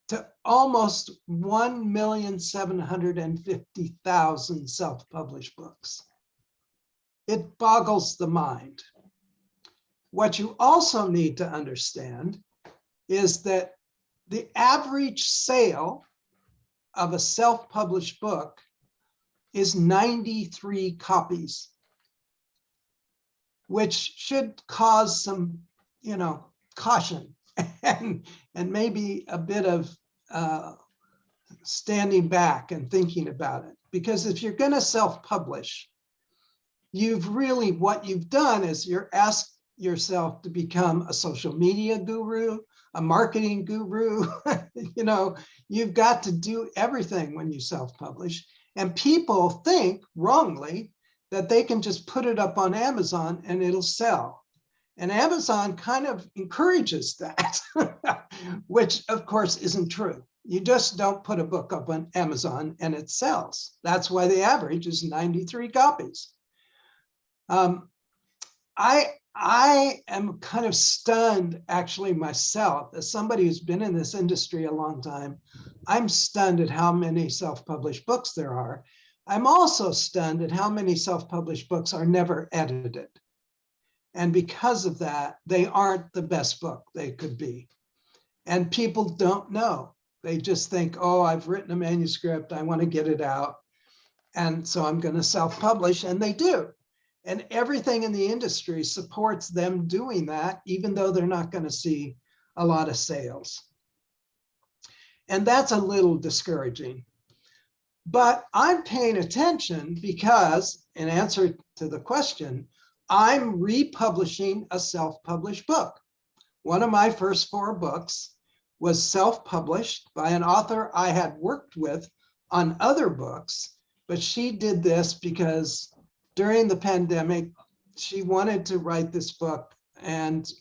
to almost 1,750,000 self-published books. It boggles the mind. What you also need to understand is that the average sale of a self-published book is 93 copies, which should cause some, caution and maybe a bit of standing back and thinking about it. Because if you're going to self-publish, what you've done is you're asked yourself to become a social media guru, a marketing guru. You've got to do everything when you self-publish. And people think wrongly that they can just put it up on Amazon and it'll sell. And Amazon kind of encourages that, which of course isn't true. You just don't put a book up on Amazon and it sells. That's why the average is 93 copies. I am kind of stunned, actually, myself, as somebody who's been in this industry a long time. I'm stunned at how many self-published books there are. I'm also stunned at how many self-published books are never edited. And because of that, they aren't the best book they could be. And people don't know. They just think, oh, I've written a manuscript, I want to get it out. And so I'm going to self-publish, and they do. And everything in the industry supports them doing that, even though they're not going to see a lot of sales. And that's a little discouraging. But I'm paying attention because, in answer to the question, I'm republishing a self-published book. One of my first 4 books was self-published by an author I had worked with on other books, but she did this because during the pandemic, she wanted to write this book and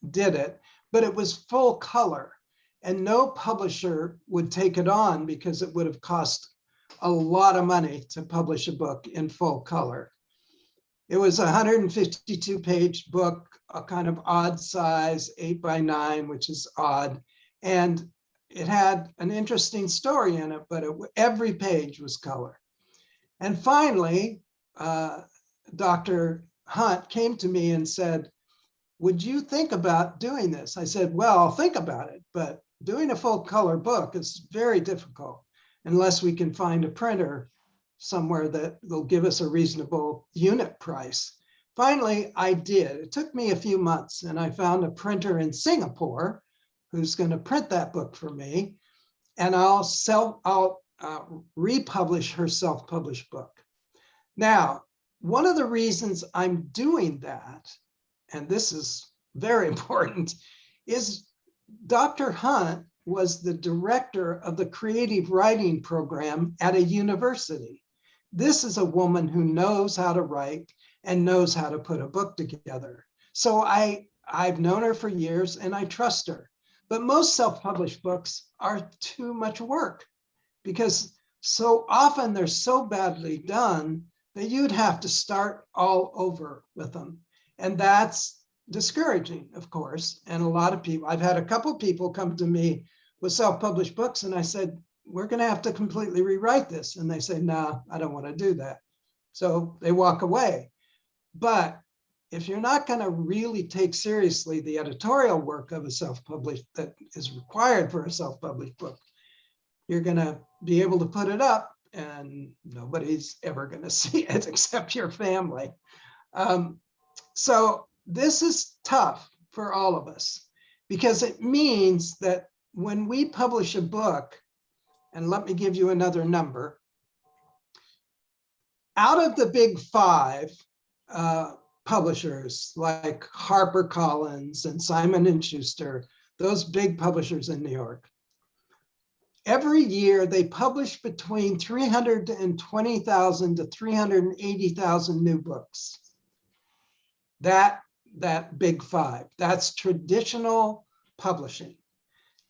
did it, but it was full color, and no publisher would take it on because it would have cost a lot of money to publish a book in full color. It was a 152-page book, a kind of odd size, 8x9, which is odd, and it had an interesting story in it, but every page was color. And finally, Dr. Hunt came to me and said, would you think about doing this? I said, well, I'll think about it, but doing a full color book is very difficult unless we can find a printer somewhere that will give us a reasonable unit price. Finally, I did. It took me a few months, and I found a printer in Singapore who's going to print that book for me, and I'll republish her self-published book. Now, one of the reasons I'm doing that, and this is very important, is Dr. Hunt was the director of the creative writing program at a university. This is a woman who knows how to write and knows how to put a book together. So I've known her for years and I trust her. But most self-published books are too much work because so often they're so badly done that you'd have to start all over with them. And that's discouraging, of course. And a lot of people, I've had a couple people come to me with self-published books and I said, we're going to have to completely rewrite this. And they say, nah, I don't want to do that. So they walk away. But if you're not going to really take seriously the editorial work of a self-published that is required for a self-published book, you're going to be able to put it up and nobody's ever going to see it except your family. So this is tough for all of us because it means that when we publish a book, and let me give you another number, out of the big five publishers like HarperCollins and Simon & Schuster, those big publishers in New York, every year they publish between 320,000 to 380,000 new books. That big five, that's traditional publishing.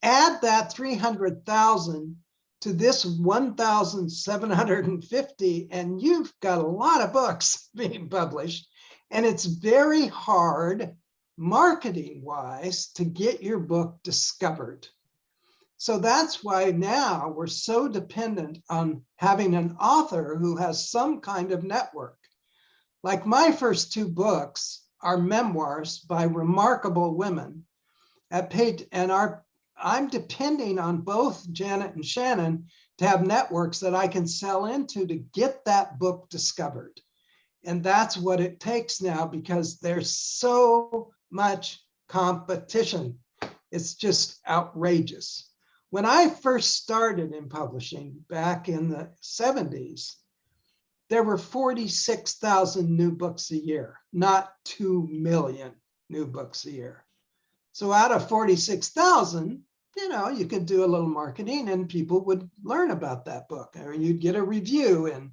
Add that 300,000 to this 1,750, and you've got a lot of books being published. And it's very hard, marketing-wise, to get your book discovered. So that's why now we're so dependent on having an author who has some kind of network. Like my first two books are memoirs by remarkable women at Page, and I'm depending on both Janet and Shannon to have networks that I can sell into to get that book discovered. And that's what it takes now because there's so much competition. It's just outrageous. When I first started in publishing back in the 70s, there were 46,000 new books a year, not 2 million new books a year. So out of 46,000, you could do a little marketing and people would learn about that book, or you'd get a review in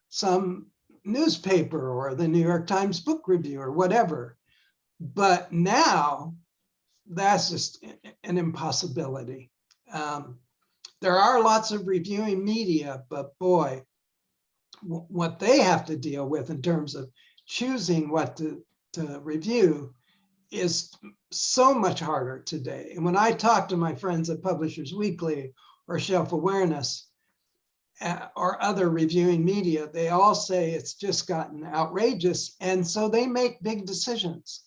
some newspaper or the New York Times Book Review or whatever. But now that's just an impossibility. There are lots of reviewing media, but boy, what they have to deal with in terms of choosing what to review is so much harder today. And when I talk to my friends at Publishers Weekly or Shelf Awareness or other reviewing media, they all say it's just gotten outrageous. And so they make big decisions.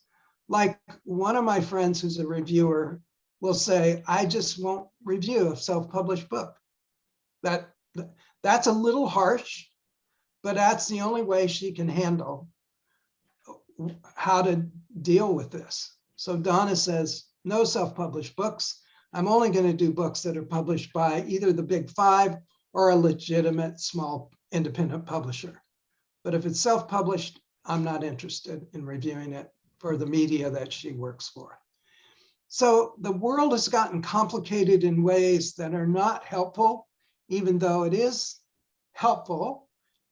Like one of my friends who's a reviewer will say, I just won't review a self-published book. That's a little harsh, but that's the only way she can handle how to deal with this. So Donna says, no self-published books. I'm only going to do books that are published by either the big five or a legitimate small independent publisher. But if it's self-published, I'm not interested in reviewing it for the media that she works for. So the world has gotten complicated in ways that are not helpful, even though it is helpful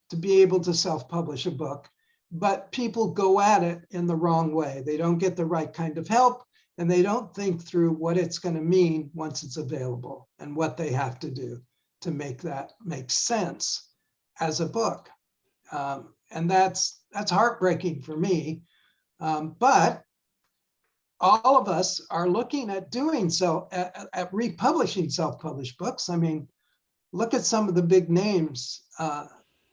to be able to self-publish a book. But people go at it in the wrong way. They don't get the right kind of help, and they don't think through what it's going to mean once it's available and what they have to do to make that make sense as a book. And that's heartbreaking for me. But all of us are looking at doing so, at republishing self-published books. I mean, look at some of the big names.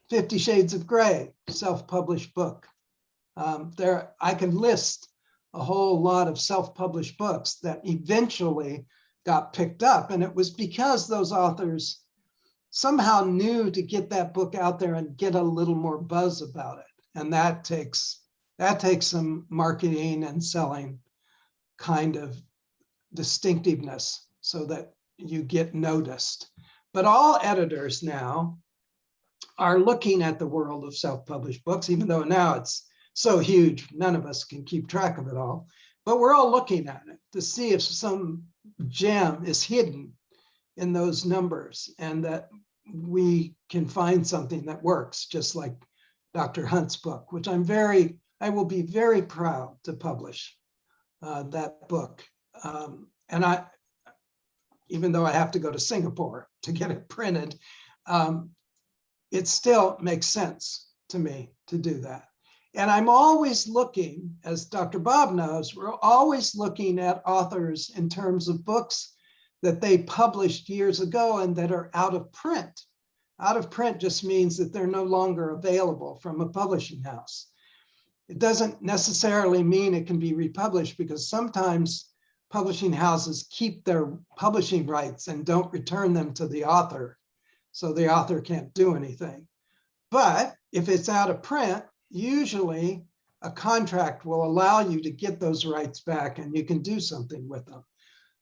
50 Shades of Grey, self-published book. I can list a whole lot of self-published books that eventually got picked up. And it was because those authors somehow knew to get that book out there and get a little more buzz about it. And that takes some marketing and selling kind of distinctiveness so that you get noticed. But all editors now are looking at the world of self-published books, even though now it's so huge, none of us can keep track of it all. but we're all looking at it to see if some gem is hidden in those numbers and that we can find something that works, just like Dr. Hunt's book, which I will be very proud to publish that book. And even though I have to go to Singapore to get it printed, it still makes sense to me to do that. And I'm always looking, as Dr. Bob knows, we're always looking at authors in terms of books that they published years ago and that are out of print. Out of print just means that they're no longer available from a publishing house. It doesn't necessarily mean it can be republished, because sometimes publishing houses keep their publishing rights and don't return them to the author, so the author can't do anything. But if it's out of print, usually a contract will allow you to get those rights back and you can do something with them.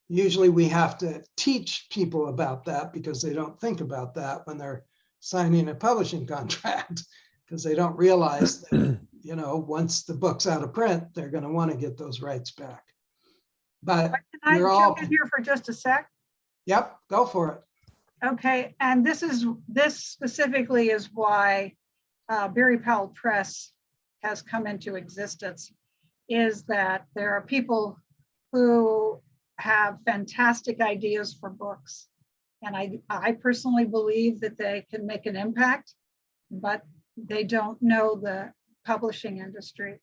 Usually we have to teach people about that, because they don't think about that when they're signing a publishing contract, because they don't realize that, you know, once the book's out of print, they're going to want to get those rights back. But Can I jump in here for just a sec? Yep, go for it. Okay, and this specifically is why Berry Powell Press has come into existence, is that there are people who have fantastic ideas for books. And I personally believe that they can make an impact, but they don't know the publishing industry.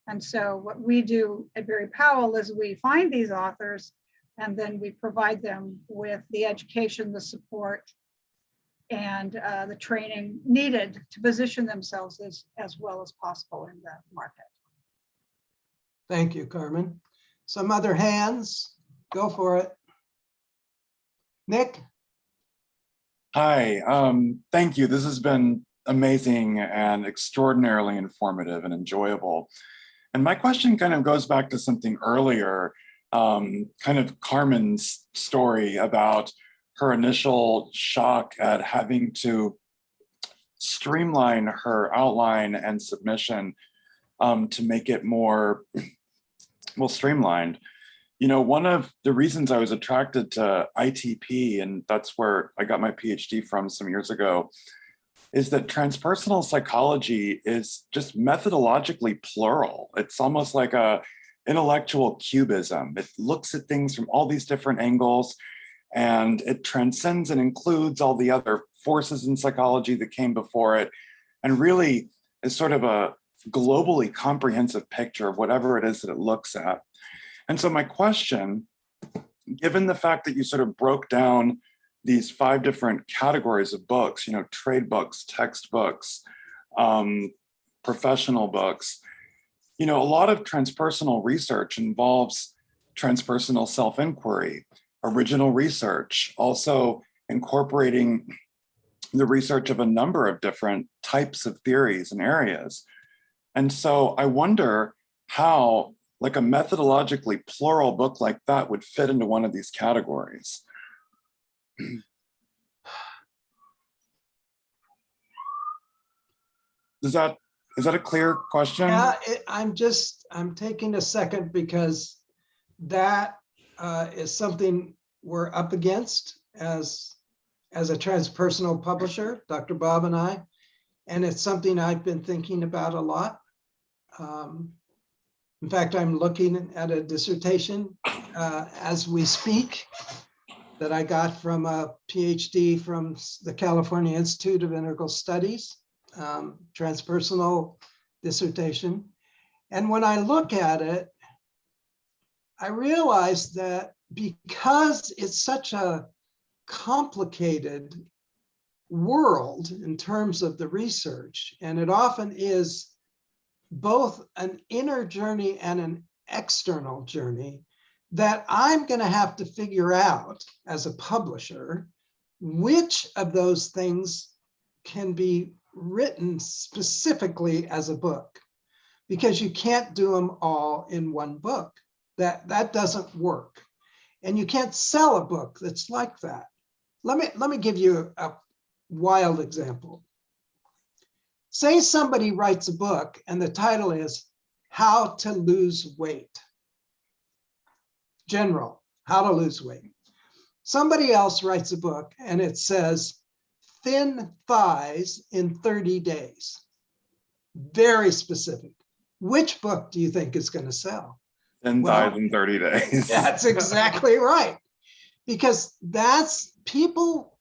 And so what we do at Berry Powell is we find these authors and then we provide them with the education, the support, and the training needed to position themselves as well as possible in the market. Thank you, Carmen. Some other hands? Go for it. Nick? Hi, thank you. This has been amazing and extraordinarily informative and enjoyable. And my question kind of goes back to something earlier, kind of Carmen's story about her initial shock at having to streamline her outline and submission to make it more, well, streamlined. You know, one of the reasons I was attracted to ITP, and that's where I got my PhD from some years ago, is that transpersonal psychology is just methodologically plural. It's almost like a intellectual cubism. It looks at things from all these different angles, and it transcends and includes all the other forces in psychology that came before it, and really is sort of a globally comprehensive picture of whatever it is that it looks at. And so my question, given the fact that you sort of broke down these 5 different categories of books, you know, trade books, textbooks, professional books, you know, a lot of transpersonal research involves transpersonal self-inquiry, original research, also incorporating the research of a number of different types of theories and areas. And so I wonder how, like, a methodologically plural book like that would fit into one of these categories. Is that a clear question? Yeah, I'm taking a second, because that is something we're up against as a transpersonal publisher, Dr. Bob and I, and it's something I've been thinking about a lot. In fact, I'm looking at a dissertation as we speak that I got from a PhD from the California Institute of Integral Studies, transpersonal dissertation. And when I look at it, I realize that because it's such a complicated world in terms of the research, and it often is both an inner journey and an external journey, that I'm going to have to figure out as a publisher which of those things can be written specifically as a book, because you can't do them all in one book. That doesn't work. And you can't sell a book that's like that. Let me give you a wild example. Say somebody writes a book and the title is How to Lose Weight. general, how to lose weight. Somebody else writes a book and it says, thin thighs in 30 days. Very specific. Which book do you think is going to sell? 10 Well, thighs in 30 days. That's exactly right. Because that's people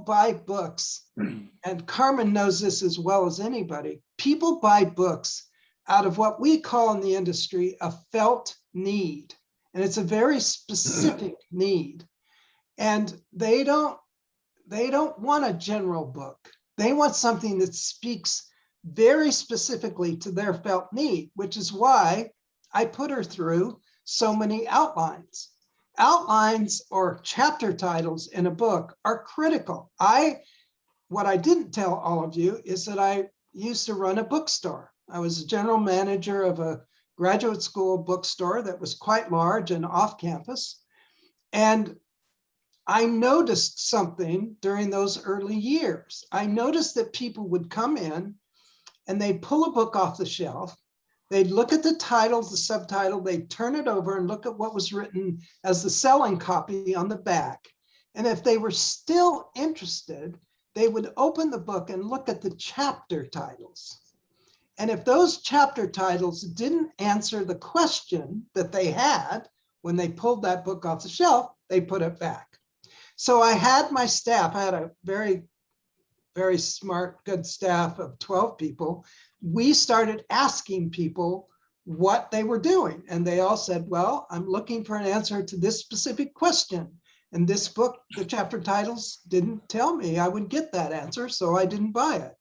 buy books, and Carmen knows this as well as anybody. People buy books out of what we call in the industry a felt need. And it's a very specific need. And they don't want a general book. They want something that speaks very specifically to their felt need, which is why I put her through so many outlines. Outlines or chapter titles in a book are critical. What I didn't tell all of you is that I used to run a bookstore. I was a general manager of a graduate school bookstore that was quite large and off campus. And I noticed something during those early years. I noticed that people would come in and they'd pull a book off the shelf. They'd look at the title, the subtitle, they'd turn it over and look at what was written as the selling copy on the back. And if they were still interested, they would open the book and look at the chapter titles. And if those chapter titles didn't answer the question that they had when they pulled that book off the shelf, they put it back. So I had my staff, I had a very, very smart, good staff of 12 people. We started asking people what they were doing. And they all said, well, I'm looking for an answer to this specific question. And this book, the chapter titles didn't tell me I would get that answer, so I didn't buy it.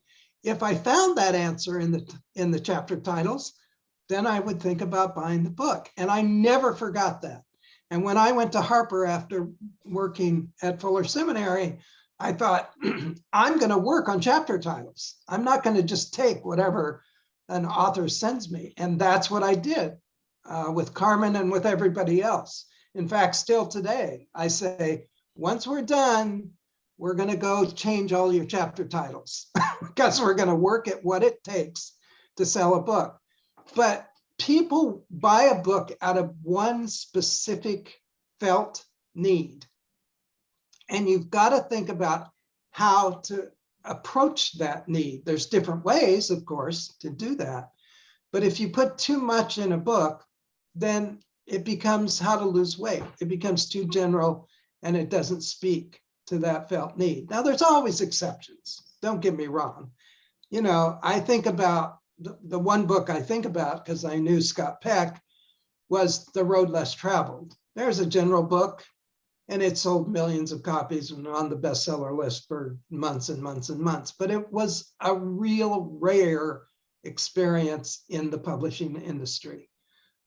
If I found that answer in the chapter titles, then I would think about buying the book. And I never forgot that. And when I went to Harper after working at Fuller Seminary, I thought, I'm going to work on chapter titles. I'm not going to just take whatever an author sends me. And that's what I did with Carmen and with everybody else. In fact, still today, I say, once we're done, we're going to go change all your chapter titles because we're going to work at what it takes to sell a book. But people buy a book out of one specific felt need. And you've got to think about how to approach that need. There's different ways, of course, to do that. But if you put too much in a book, then it becomes how to lose weight. It becomes too general and it doesn't speak to that felt need. Now, there's always exceptions. Don't get me wrong. You know, I think about the one book I think about, because I knew Scott Peck, was The Road Less Traveled. There's a general book, and it sold millions of copies and on the bestseller list for months and months and months. But it was a real rare experience in the publishing industry.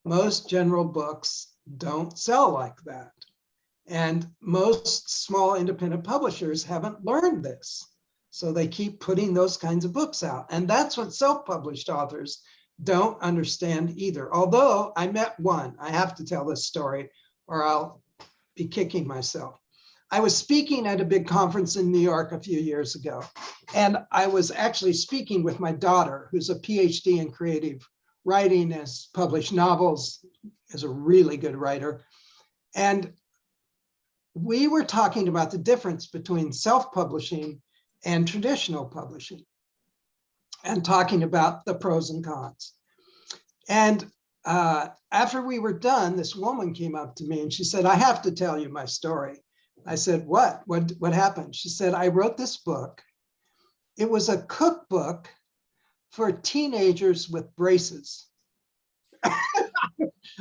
Most general books don't sell like that. And most small independent publishers haven't learned this. So they keep putting those kinds of books out. And that's what self-published authors don't understand either. Although I met one, I have to tell this story or I'll be kicking myself. I was speaking at a big conference in New York a few years ago. And I was actually speaking with my daughter, who's a PhD in creative writing, has published novels, is a really good writer. And we were talking about the difference between self-publishing and traditional publishing and talking about the pros and cons. And after we were done, this woman came up to me and she said, I have to tell you my story. I said, what happened? She said, I wrote this book. It was a cookbook for teenagers with braces.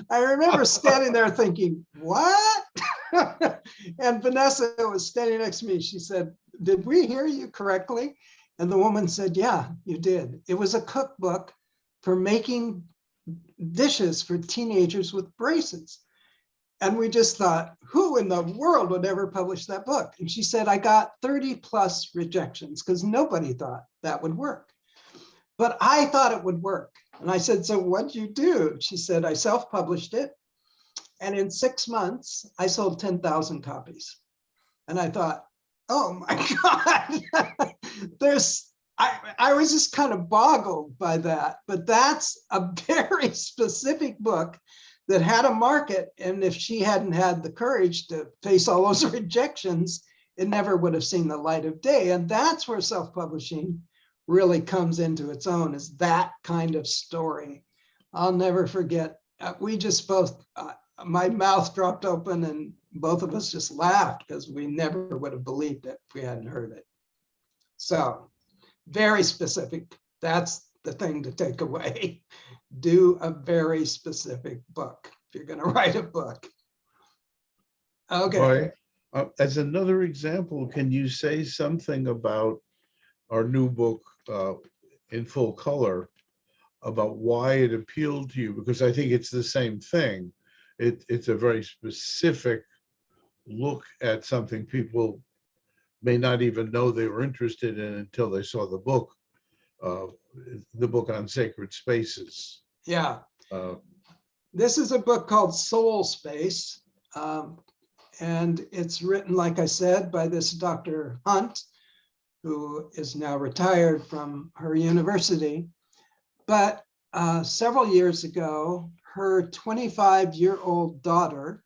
I remember standing there thinking, what? And Vanessa was standing next to me. She said, did we hear you correctly? And the woman said, yeah, you did. It was a cookbook for making dishes for teenagers with braces. And we just thought, who in the world would ever publish that book? And she said, I got 30 plus rejections because nobody thought that would work. But I thought it would work. And I said, so what'd you do? She said, I self-published it. And in 6 months, I sold 10,000 copies. And I thought, oh my God, I was just kind of boggled by that. But that's a very specific book that had a market. And if she hadn't had the courage to face all those rejections, it never would have seen the light of day. And that's where self-publishing really comes into its own, is that kind of story. I'll never forget, we just both, my mouth dropped open and both of us just laughed because we never would have believed it if we hadn't heard it. So very specific. That's the thing to take away. Do a very specific book if you're going to write a book. Okay. As another example, can you say something about our new book, In Full Color, about why it appealed to you? Because I think it's the same thing. It's a very specific look at something people may not even know they were interested in until they saw the book on sacred spaces. Yeah. This is a book called Soul Space. And it's written, like I said, by this Dr. Hunt, who is now retired from her university. But several years ago, her 25-year-old daughter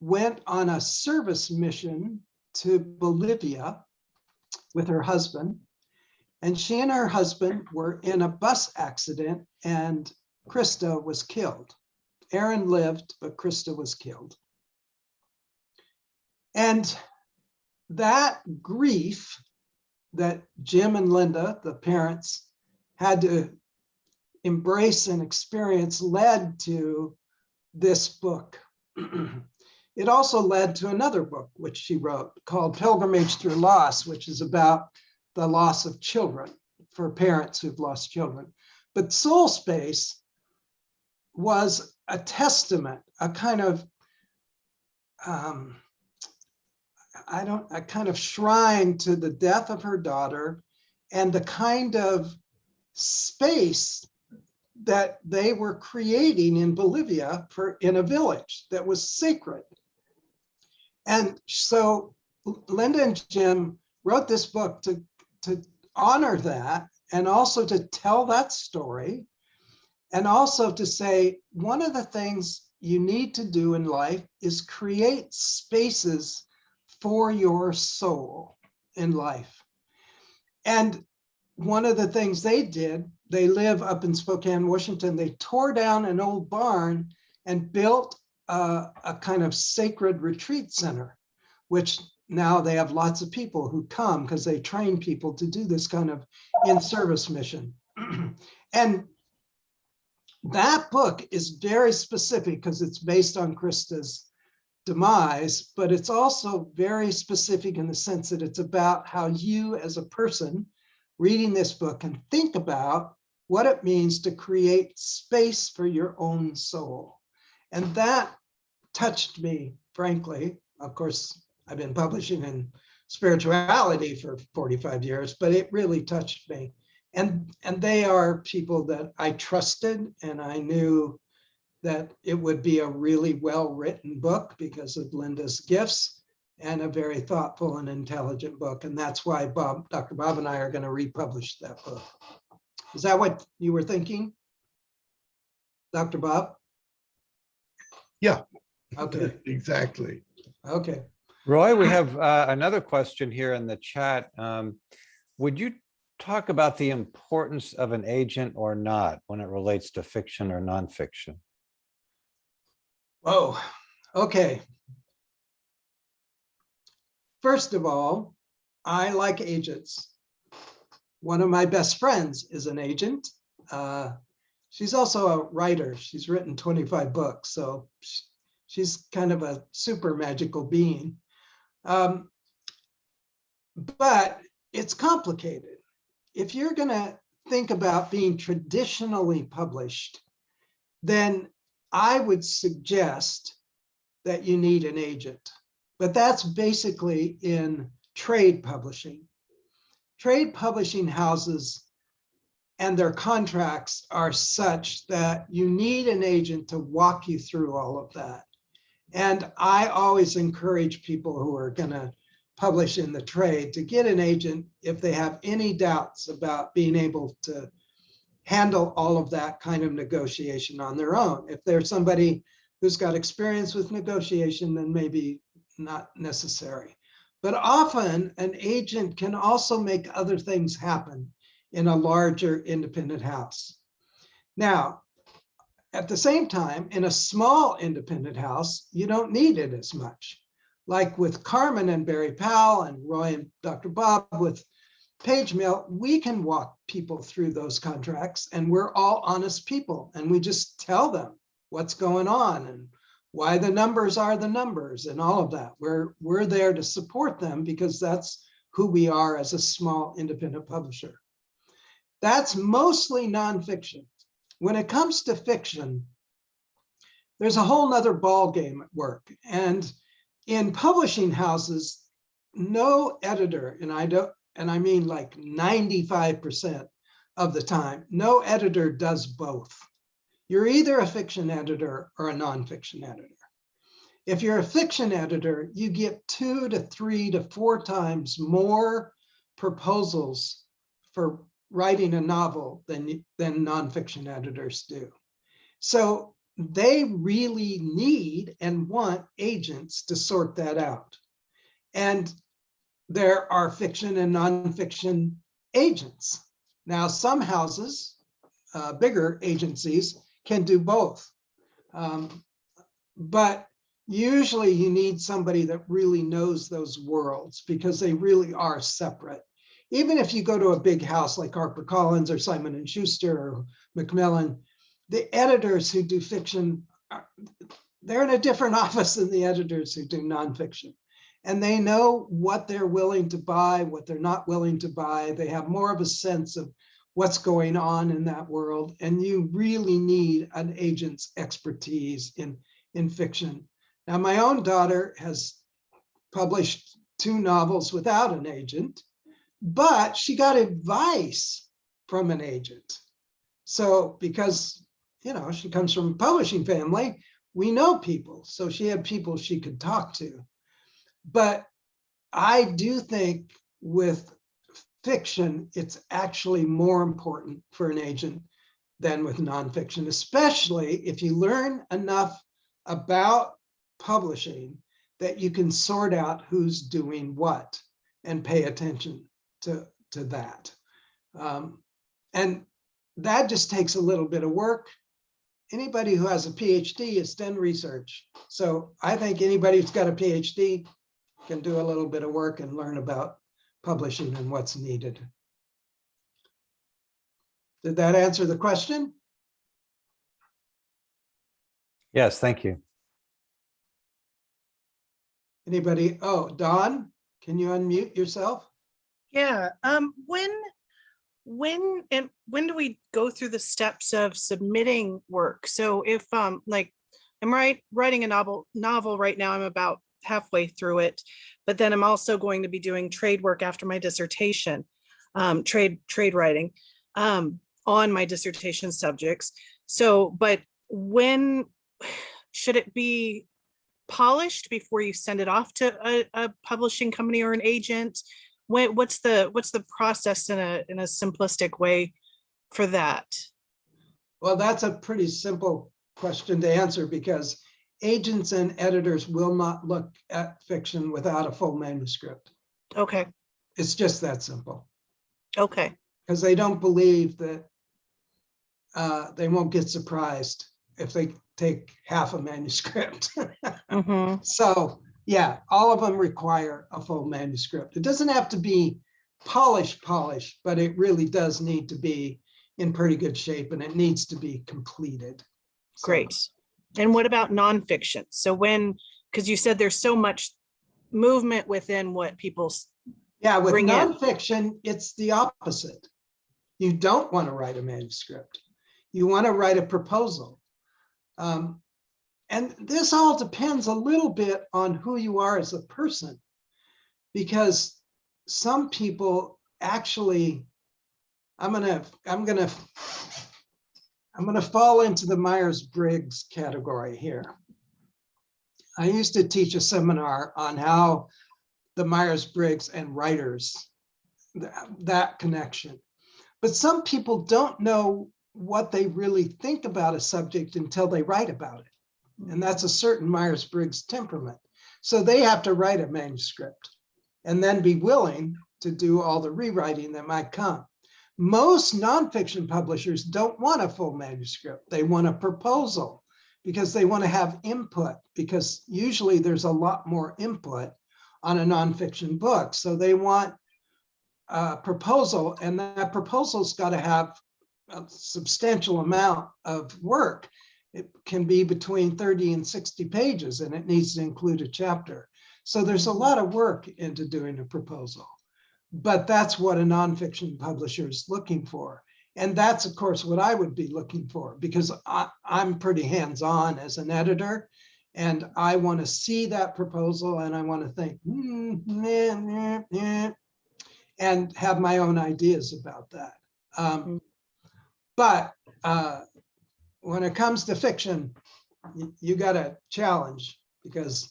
went on a service mission to Bolivia with her husband. And she and her husband were in a bus accident, and Krista was killed. Aaron lived, but Krista was killed. And that grief that Jim and Linda, the parents, had to embrace and experience led to this book. It also led to another book, which she wrote, called Pilgrimage Through Loss, which is about the loss of children for parents who've lost children. But Soul Space was a testament, a kind of a kind of shrine to the death of her daughter and the kind of space that they were creating in Bolivia in a village that was sacred. And so Linda and Jim wrote this book to honor that, and also to tell that story, and also to say, one of the things you need to do in life is create spaces for your soul in life. And one of the things they did, they live up in Spokane, Washington. They tore down an old barn and built a kind of sacred retreat center, which now they have lots of people who come because they train people to do this kind of in-service mission. And that book is very specific because it's based on Krista's demise, but it's also very specific in the sense that it's about how you as a person reading this book can think about what it means to create space for your own soul. And that touched me, frankly. Of course, I've been publishing in spirituality for 45 years, but it really touched me. And they are people that I trusted, and I knew that it would be a really well-written book because of Linda's gifts, and a very thoughtful and intelligent book. And that's why Dr. Bob and I are going to republish that book. Is that what you were thinking, Dr. Bob? Yeah. Okay. Exactly. Okay. Roy, we have another question here in the chat. Would you talk about the importance of an agent or not when it relates to fiction or nonfiction? Oh, okay. First of all, I like agents. One of my best friends is an agent. She's also a writer. She's written 25 books, so she's kind of a super magical being. But it's complicated. If you're going to think about being traditionally published, then I would suggest that you need an agent. But that's basically in trade publishing. Trade publishing houses and their contracts are such that you need an agent to walk you through all of that. And I always encourage people who are going to publish in the trade to get an agent if they have any doubts about being able to handle all of that kind of negotiation on their own. If there's somebody who's got experience with negotiation, then maybe not necessary. But often an agent can also make other things happen in a larger independent house. Now, at the same time, in a small independent house, you don't need it as much. Like with Carmen and Berry Powell and Roy and Dr. Bob with PageMill, we can walk people through those contracts, and we're all honest people, and we just tell them what's going on and why the numbers are the numbers and all of that. We're there to support them because that's who we are as a small independent publisher. That's mostly nonfiction. When it comes to fiction, there's a whole nother ball game at work. And in publishing houses, no editor, and I mean like 95% of the time, no editor does both. You're either a fiction editor or a nonfiction editor. If you're a fiction editor, you get 2 to 3 to 4 times more proposals for writing a novel than nonfiction editors do. So they really need and want agents to sort that out. And there are fiction and nonfiction agents. Now, some houses, bigger agencies, can do both. But usually you need somebody that really knows those worlds because they really are separate. Even if you go to a big house like HarperCollins or Simon & Schuster or Macmillan, the editors who do fiction, they're in a different office than the editors who do nonfiction. And they know what they're willing to buy, what they're not willing to buy. They have more of a sense of what's going on in that world. And you really need an agent's expertise in fiction. Now, my own daughter has published 2 novels without an agent, but she got advice from an agent. So because, you know, she comes from a publishing family, we know people. So she had people she could talk to. But I do think with fiction, it's actually more important for an agent than with nonfiction, especially if you learn enough about publishing that you can sort out who's doing what and pay attention to that. And that just takes a little bit of work. Anybody who has a PhD has done research. So I think anybody who's got a PhD can do a little bit of work and learn about publishing and what's needed. Did that answer the question? Yes, thank you. Anybody? Oh, Dawn, can you unmute yourself? Yeah. When do we go through the steps of submitting work? So if like I'm writing a novel right now, I'm about halfway through it, but then I'm also going to be doing trade work after my dissertation, trade writing on my dissertation subjects. So, but when should it be polished before you send it off to a publishing company or an agent? What's the process in a simplistic way for that? Well, that's a pretty simple question to answer because agents and editors will not look at fiction without a full manuscript. Okay. It's just that simple. Okay. Because they don't believe that they won't get surprised if they take half a manuscript. Mm-hmm. So yeah, all of them require a full manuscript. It doesn't have to be polished, but it really does need to be in pretty good shape and it needs to be completed. So, Great. And what about nonfiction? So because you said there's so much movement within what people yeah, with bring nonfiction, it's the opposite. You don't want to write a manuscript. You want to write a proposal. And this all depends a little bit on who you are as a person, because some people actually, I'm gonna fall into the Myers-Briggs category here. I used to teach a seminar on how the Myers-Briggs and writers, that connection. But some people don't know what they really think about a subject until they write about it. And that's a certain Myers-Briggs temperament. So they have to write a manuscript and then be willing to do all the rewriting that might come. Most nonfiction publishers don't want a full manuscript. They want a proposal because they want to have input, because usually there's a lot more input on a nonfiction book. So they want a proposal, and that proposal's got to have a substantial amount of work. It can be between 30 and 60 pages, and it needs to include a chapter. So there's a lot of work into doing a proposal, but that's what a nonfiction publisher is looking for. And that's, of course, what I would be looking for, because I'm pretty hands-on as an editor, and I want to see that proposal and I want to think, and have my own ideas about that. But when it comes to fiction, you got a challenge, because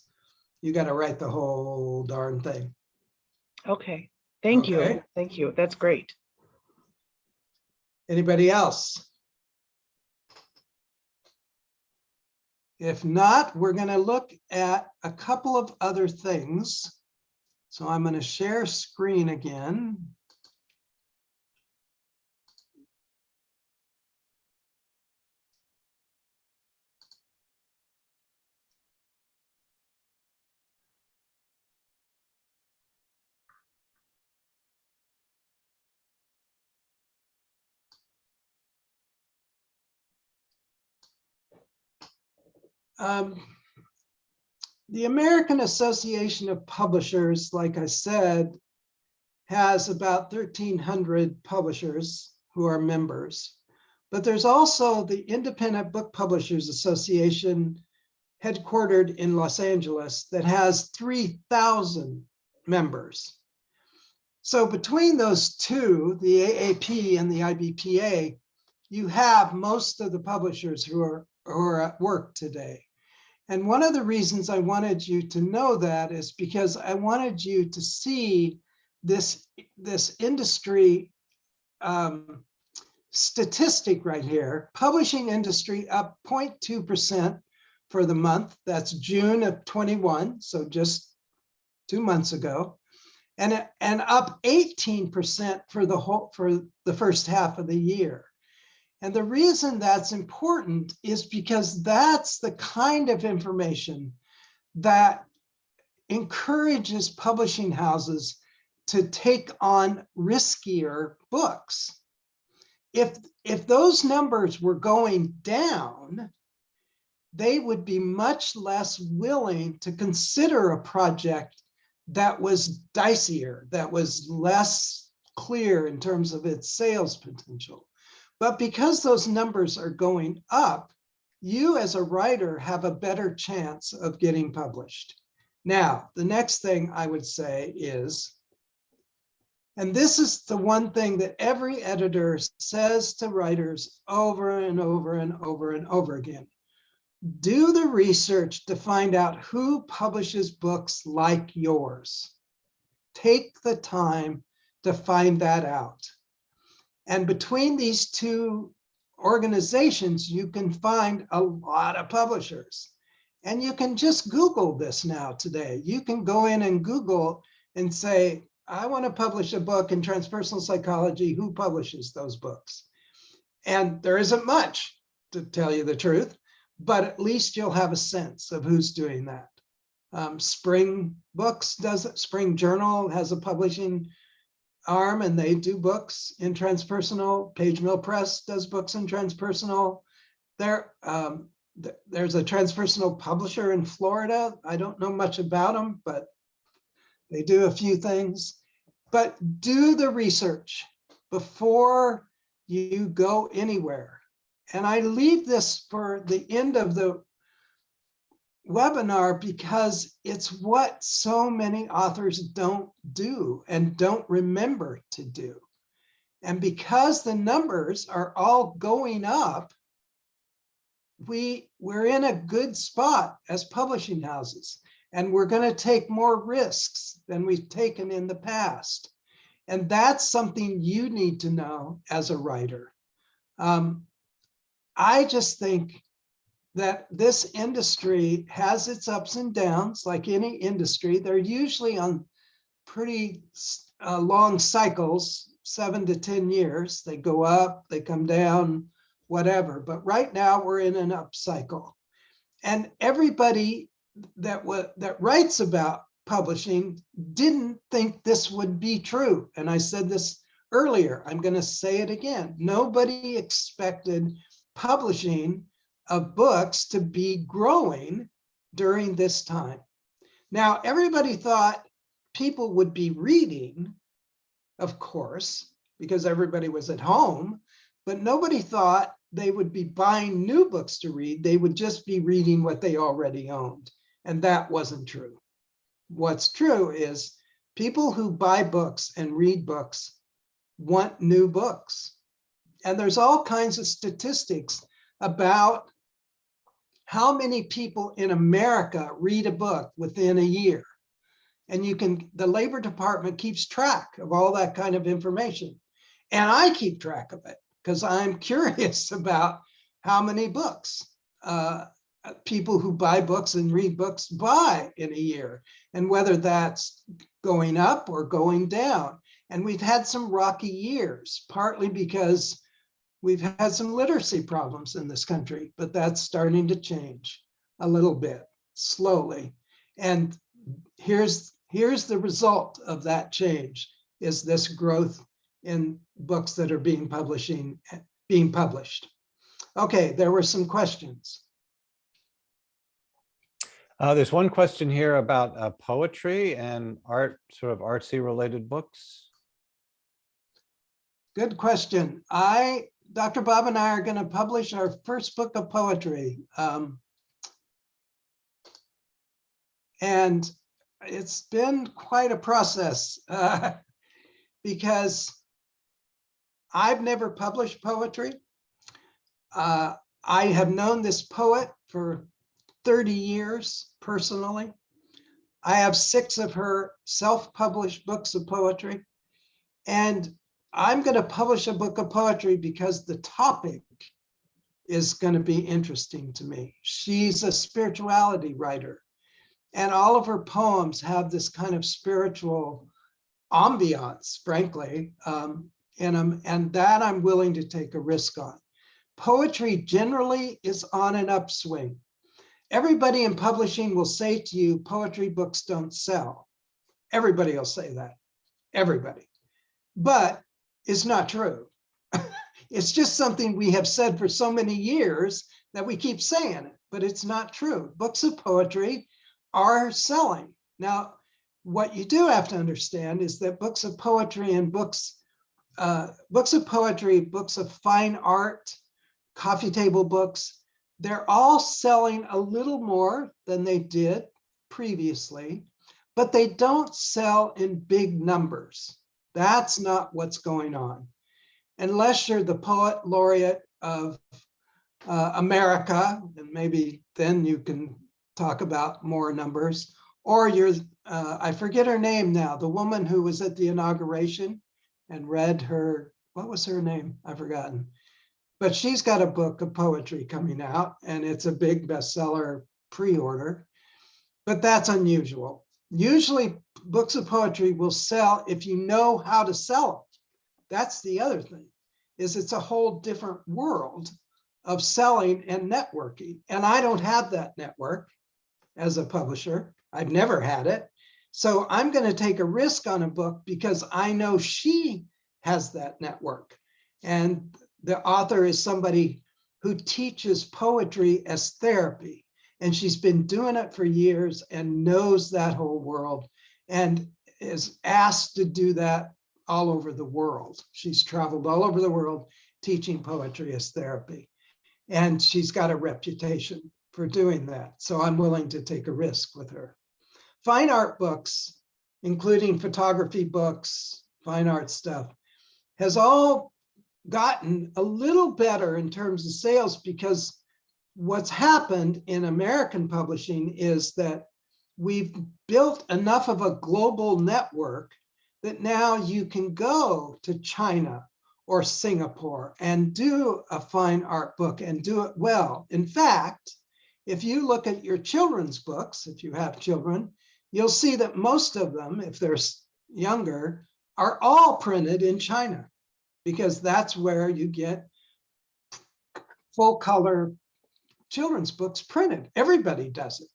you got to write the whole darn thing. Okay, thank you. Okay. Thank you. That's great. Anybody else? If not, we're going to look at a couple of other things. So I'm going to share screen again. The American Association of Publishers, like I said, has about 1,300 publishers who are members. But there's also the Independent Book Publishers Association, headquartered in Los Angeles, that has 3,000 members. So between those two, the AAP and the IBPA, you have most of the publishers who are at work today. And one of the reasons I wanted you to know that is because I wanted you to see this industry statistic right here. Publishing industry up 0.2% for the month. That's June of 21, so just 2 months ago, and up 18% for the first half of the year. And the reason that's important is because that's the kind of information that encourages publishing houses to take on riskier books. If those numbers were going down, they would be much less willing to consider a project that was dicier, that was less clear in terms of its sales potential. But because those numbers are going up, you as a writer have a better chance of getting published. Now, the next thing I would say is, and this is the one thing that every editor says to writers over and over and over and over again: do the research to find out who publishes books like yours. Take the time to find that out. And between these two organizations, you can find a lot of publishers. And you can just Google this now today. You can go in and Google and say, I want to publish a book in transpersonal psychology. Who publishes those books? And there isn't much, to tell you the truth, but at least you'll have a sense of who's doing that. Spring Books does it. Spring Journal has a publishing arm, and they do books in transpersonal. PageMill Press does books in transpersonal. There's a transpersonal publisher in Florida. I don't know much about them, but they do a few things. But do the research before you go anywhere. And I leave this for the end of the webinar because it's what so many authors don't do and don't remember to do. And because the numbers are all going up, we're in a good spot as publishing houses, and we're going to take more risks than we've taken in the past. And that's something you need to know as a writer. I just think that this industry has its ups and downs, like any industry. They're usually on pretty long cycles, 7 to 10 years. They go up, they come down, whatever. But right now we're in an up cycle. And everybody that writes about publishing didn't think this would be true. And I said this earlier, I'm going to say it again. Nobody expected publishing of books to be growing during this time. Now, everybody thought people would be reading, of course, because everybody was at home, but nobody thought they would be buying new books to read. They would just be reading what they already owned. And that wasn't true. What's true is people who buy books and read books want new books. And there's all kinds of statistics about how many people in America read a book within a year. And the Labor Department keeps track of all that kind of information. And I keep track of it because I'm curious about how many books people who buy books and read books buy in a year, and whether that's going up or going down. And we've had some rocky years, partly because we've had some literacy problems in this country, but that's starting to change a little bit, slowly. And here's the result of that change, is this growth in books that are being published. Okay, there were some questions. There's one question here about poetry and art, sort of artsy related books. Good question. Dr. Bob and I are going to publish our first book of poetry. And it's been quite a process because I've never published poetry. I have known this poet for 30 years personally. I have 6 of her self-published books of poetry. And I'm going to publish a book of poetry because the topic is going to be interesting to me. She's a spirituality writer, and all of her poems have this kind of spiritual ambiance, frankly, in them, and that I'm willing to take a risk on. Poetry generally is on an upswing. Everybody in publishing will say to you, poetry books don't sell. Everybody will say that, everybody. But it's not true. It's just something we have said for so many years that we keep saying it, but it's not true. Books of poetry are selling. Now, what you do have to understand is that books of poetry and books of poetry, books of fine art, coffee table books, they're all selling a little more than they did previously, but they don't sell in big numbers. That's not what's going on. Unless you're the poet laureate of America, and maybe then you can talk about more numbers, or you're, I forget her name now, the woman who was at the inauguration and read her, what was her name? I've forgotten. But she's got a book of poetry coming out, and it's a big bestseller pre-order, but that's unusual. Usually books of poetry will sell if you know how to sell them. That's the other thing, is it's a whole different world of selling and networking. And I don't have that network as a publisher. I've never had it. So I'm going to take a risk on a book because I know she has that network. And the author is somebody who teaches poetry as therapy. And she's been doing it for years and knows that whole world and is asked to do that all over the world. She's traveled all over the world teaching poetry as therapy. And she's got a reputation for doing that. So I'm willing to take a risk with her. Fine art books, including photography books, fine art stuff, has all gotten a little better in terms of sales, because what's happened in American publishing is that we've built enough of a global network that now you can go to China or Singapore and do a fine art book and do it well. In fact, if you look at your children's books, if you have children, you'll see that most of them, if they're younger, are all printed in China, because that's where you get full color children's books printed. Everybody does it,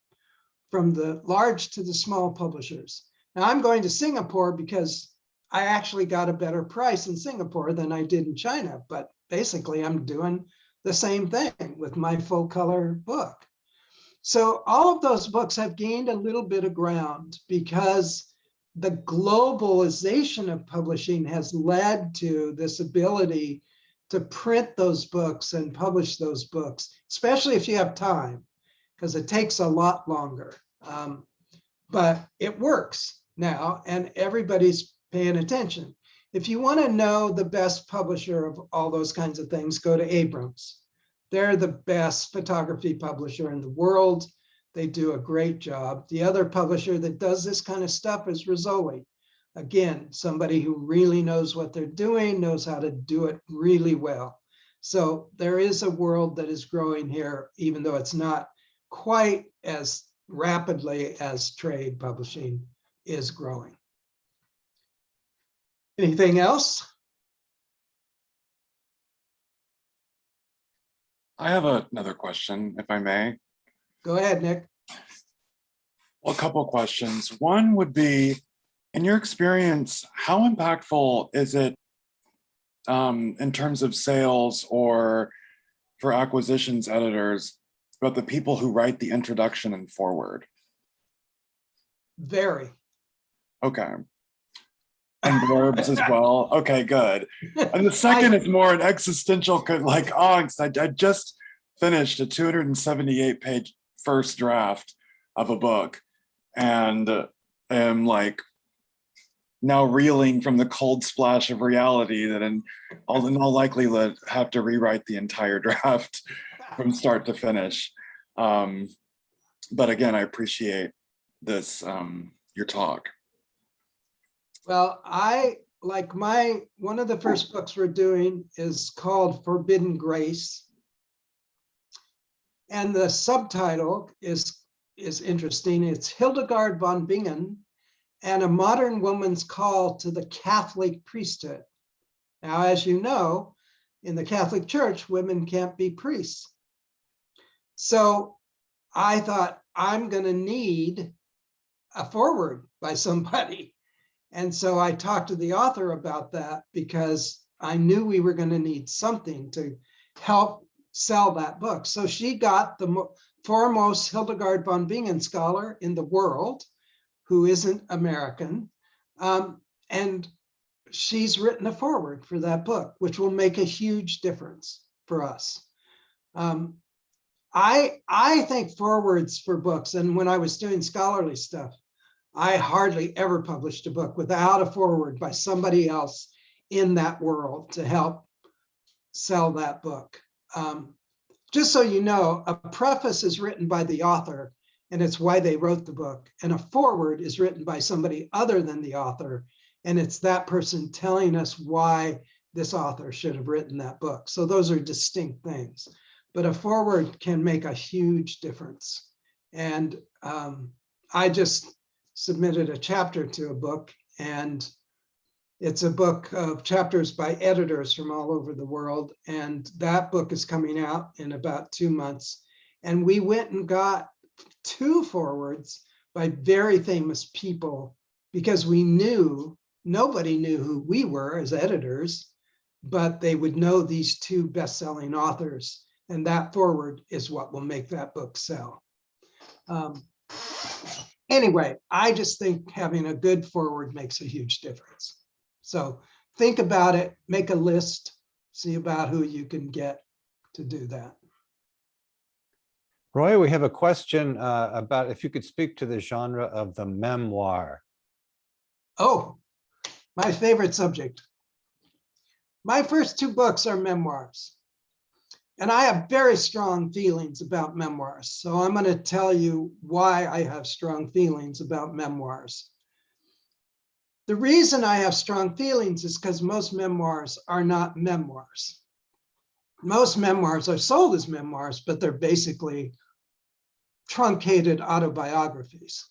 from the large to the small publishers. Now I'm going to Singapore because I actually got a better price in Singapore than I did in China, but basically I'm doing the same thing with my full color book. So all of those books have gained a little bit of ground because the globalization of publishing has led to this ability to print those books and publish those books, especially if you have time, because it takes a lot longer. But it works now and everybody's paying attention. If you want to know the best publisher of all those kinds of things, go to Abrams. They're the best photography publisher in the world. They do a great job. The other publisher that does this kind of stuff is Rizzoli. Again, somebody who really knows what they're doing, knows how to do it really well. So there is a world that is growing here, even though it's not quite as rapidly as trade publishing is growing. Anything else? I have another question, if I may. Go ahead, Nick. Well, a couple of questions. One would be, in your experience, how impactful is it in terms of sales or for acquisitions editors about the people who write the introduction and foreword? Very. Okay. And blurbs as well. Okay, good. And the second is more an existential, like angst. I just finished a 278-page first draft of a book and am like now reeling from the cold splash of reality that in all likelihood have to rewrite the entire draft from start to finish. But again, I appreciate this, your talk. Well, one of the first books we're doing is called Forbidden Grace. And the subtitle is interesting. It's Hildegard von Bingen and a Modern Woman's Call to the Catholic Priesthood. Now, as you know, in the Catholic Church, women can't be priests. So I thought, I'm going to need a foreword by somebody. And so I talked to the author about that because I knew we were going to need something to help sell that book. So she got the foremost Hildegard von Bingen scholar in the world, who isn't American. And she's written a foreword for that book, which will make a huge difference for us. I think forewords for books, and when I was doing scholarly stuff, I hardly ever published a book without a foreword by somebody else in that world to help sell that book. Just so you know, a preface is written by the author, and it's why they wrote the book. And a foreword is written by somebody other than the author, and it's that person telling us why this author should have written that book. So those are distinct things. But a foreword can make a huge difference. And I just submitted a chapter to a book, and it's a book of chapters by editors from all over the world. And that book is coming out in about 2 months. And we went and got 2 forewords by very famous people because we knew, nobody knew who we were as editors, but they would know these 2 best-selling authors. And that foreword is what will make that book sell. Anyway, I just think having a good foreword makes a huge difference. So think about it, make a list, see about who you can get to do that. Roy, we have a question about if you could speak to the genre of the memoir. Oh, my favorite subject. My first 2 books are memoirs. And I have very strong feelings about memoirs. So I'm going to tell you why I have strong feelings about memoirs. The reason I have strong feelings is because most memoirs are not memoirs. Most memoirs are sold as memoirs, but they're basically truncated autobiographies.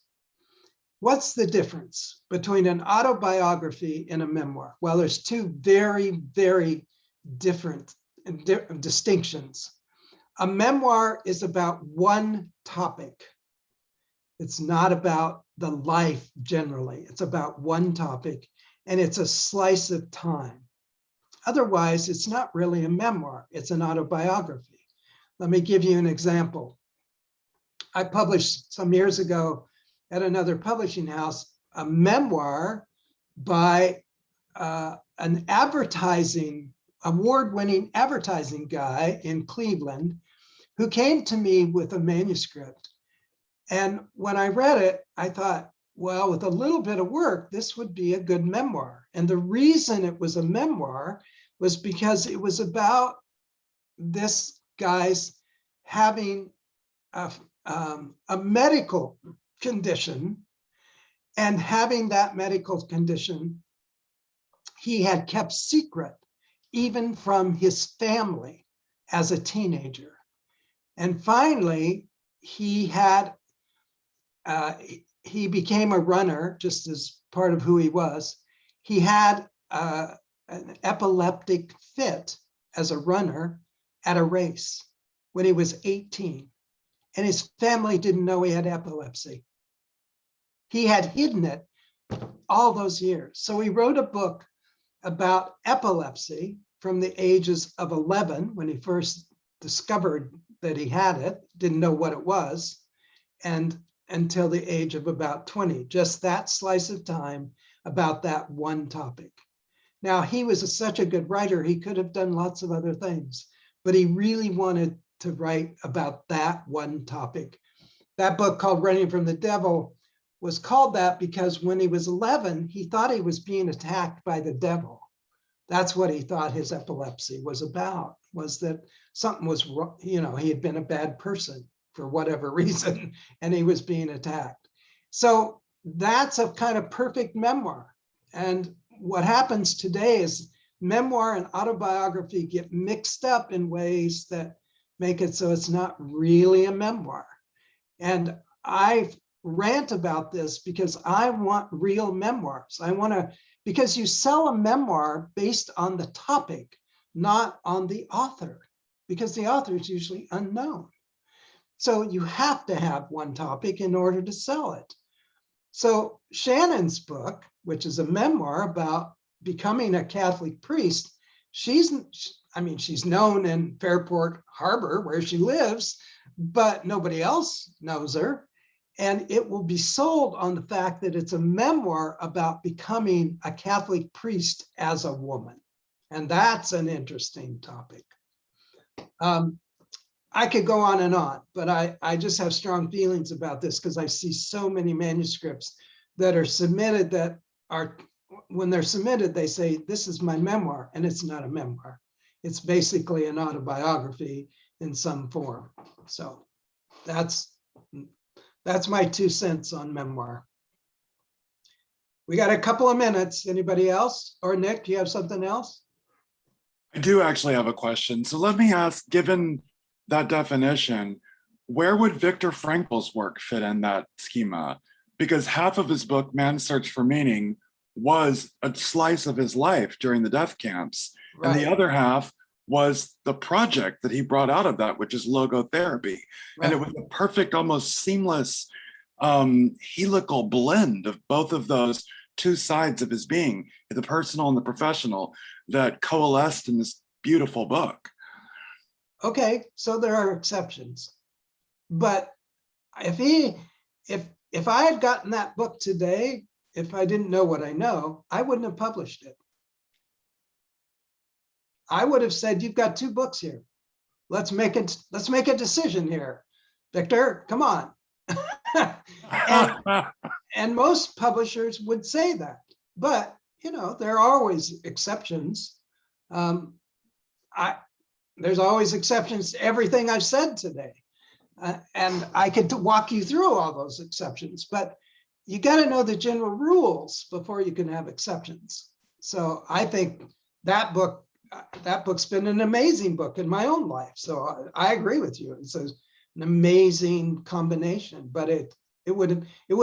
What's the difference between an autobiography and a memoir? Well, there's two very, very different distinctions. A memoir is about one topic. It's not about the life generally. It's about one topic, and it's a slice of time. Otherwise, it's not really a memoir. It's an autobiography. Let me give you an example. I published some years ago at another publishing house a memoir by an award-winning advertising guy in Cleveland who came to me with a manuscript. And when I read it, I thought, well, with a little bit of work, this would be a good memoir. And the reason it was a memoir was because it was about this guy's having a medical condition, and having that medical condition he had kept secret even from his family as a teenager. And finally, he became a runner just as part of who he was. He had an epileptic fit as a runner at a race when he was 18. And his family didn't know he had epilepsy. He had hidden it all those years. So he wrote a book about epilepsy from the ages of 11, when he first discovered that he had it, didn't know what it was, and until the age of about 20, just that slice of time about that one topic. Now, he was such a good writer, he could have done lots of other things, but he really wanted to write about that one topic. That book, called Running from the Devil, was called that because when he was 11, he thought he was being attacked by the devil. That's what he thought his epilepsy was about, was that something was wrong. You know, he had been a bad person for whatever reason, and he was being attacked. So that's a kind of perfect memoir. And what happens today is memoir and autobiography get mixed up in ways that make it so it's not really a memoir. And I rant about this because I want real memoirs. I want to, because you sell a memoir based on the topic, not on the author, because the author is usually unknown. So you have to have one topic in order to sell it. So Shannon's book, which is a memoir about becoming a Catholic priest, she's known in Fairport Harbor where she lives, but nobody else knows her. And it will be sold on the fact that it's a memoir about becoming a Catholic priest as a woman. And that's an interesting topic. I could go on, but I just have strong feelings about this because I see so many manuscripts that are submitted that are, when they're submitted, they say, this is my memoir, and it's not a memoir. It's basically an autobiography in some form. So that's my 2 cents on memoir. We got a couple of minutes. Anybody else? Or Nick, do you have something else? I do actually have a question. So let me ask, given that definition, where would Viktor Frankl's work fit in that schema? Because half of his book, Man's Search for Meaning, was a slice of his life during the death camps. Right. And the other half was the project that he brought out of that, which is logotherapy. Right. And it was a perfect, almost seamless helical blend of both of those two sides of his being, the personal and the professional, that coalesced in this beautiful book. Okay, so there are exceptions. But if I had gotten that book today, if I didn't know what I know, I wouldn't have published it. I would have said, you've got 2 books here. Let's make a decision here. Viktor, come on. and most publishers would say that. But, you know, there are always exceptions. There's always exceptions to everything I've said today. And I could walk you through all those exceptions. But, you got to know the general rules before you can have exceptions. So I think that book's been an amazing book in my own life. So I agree with you. It's an amazing combination, but he would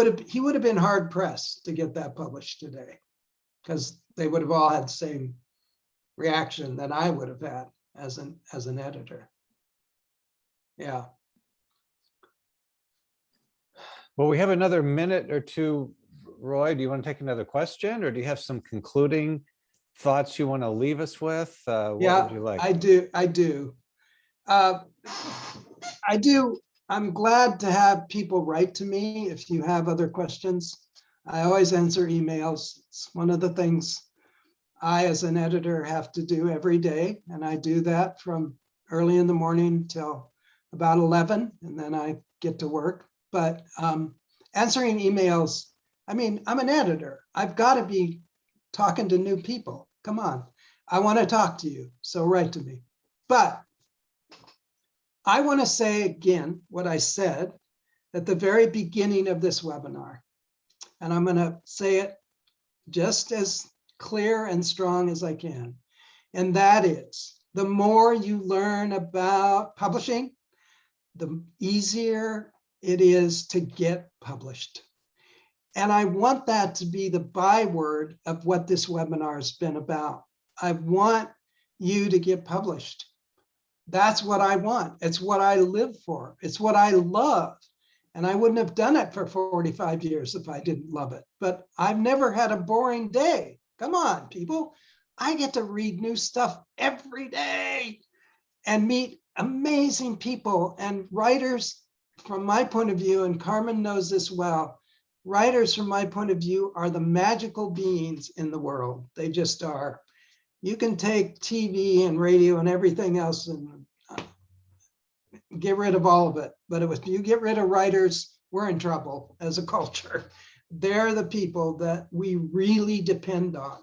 have been hard pressed to get that published today, because they would have all had the same reaction that I would have had as an editor. Yeah. Well, we have another minute or two. Roy, do you want to take another question, or do you have some concluding thoughts you want to leave us with? What would you like? I do. I'm glad to have people write to me if you have other questions. I always answer emails. It's one of the things I, as an editor, have to do every day. And I do that from early in the morning till about 11, and then I get to work. But answering emails, I mean, I'm an editor. I've got to be talking to new people. Come on. I want to talk to you, so write to me. But I want to say again what I said at the very beginning of this webinar. And I'm going to say it just as clear and strong as I can. And that is, the more you learn about publishing, the easier it is to get published. And I want that to be the byword of what this webinar has been about. I want you to get published. That's what I want. It's what I live for. It's what I love. And I wouldn't have done it for 45 years if I didn't love it. But I've never had a boring day. Come on, people. I get to read new stuff every day and meet amazing people and writers. From my point of view, and Carmen knows this well, writers from my point of view are the magical beings in the world. They just are. You can take TV and radio and everything else and get rid of all of it. But if you get rid of writers, we're in trouble as a culture. They're the people that we really depend on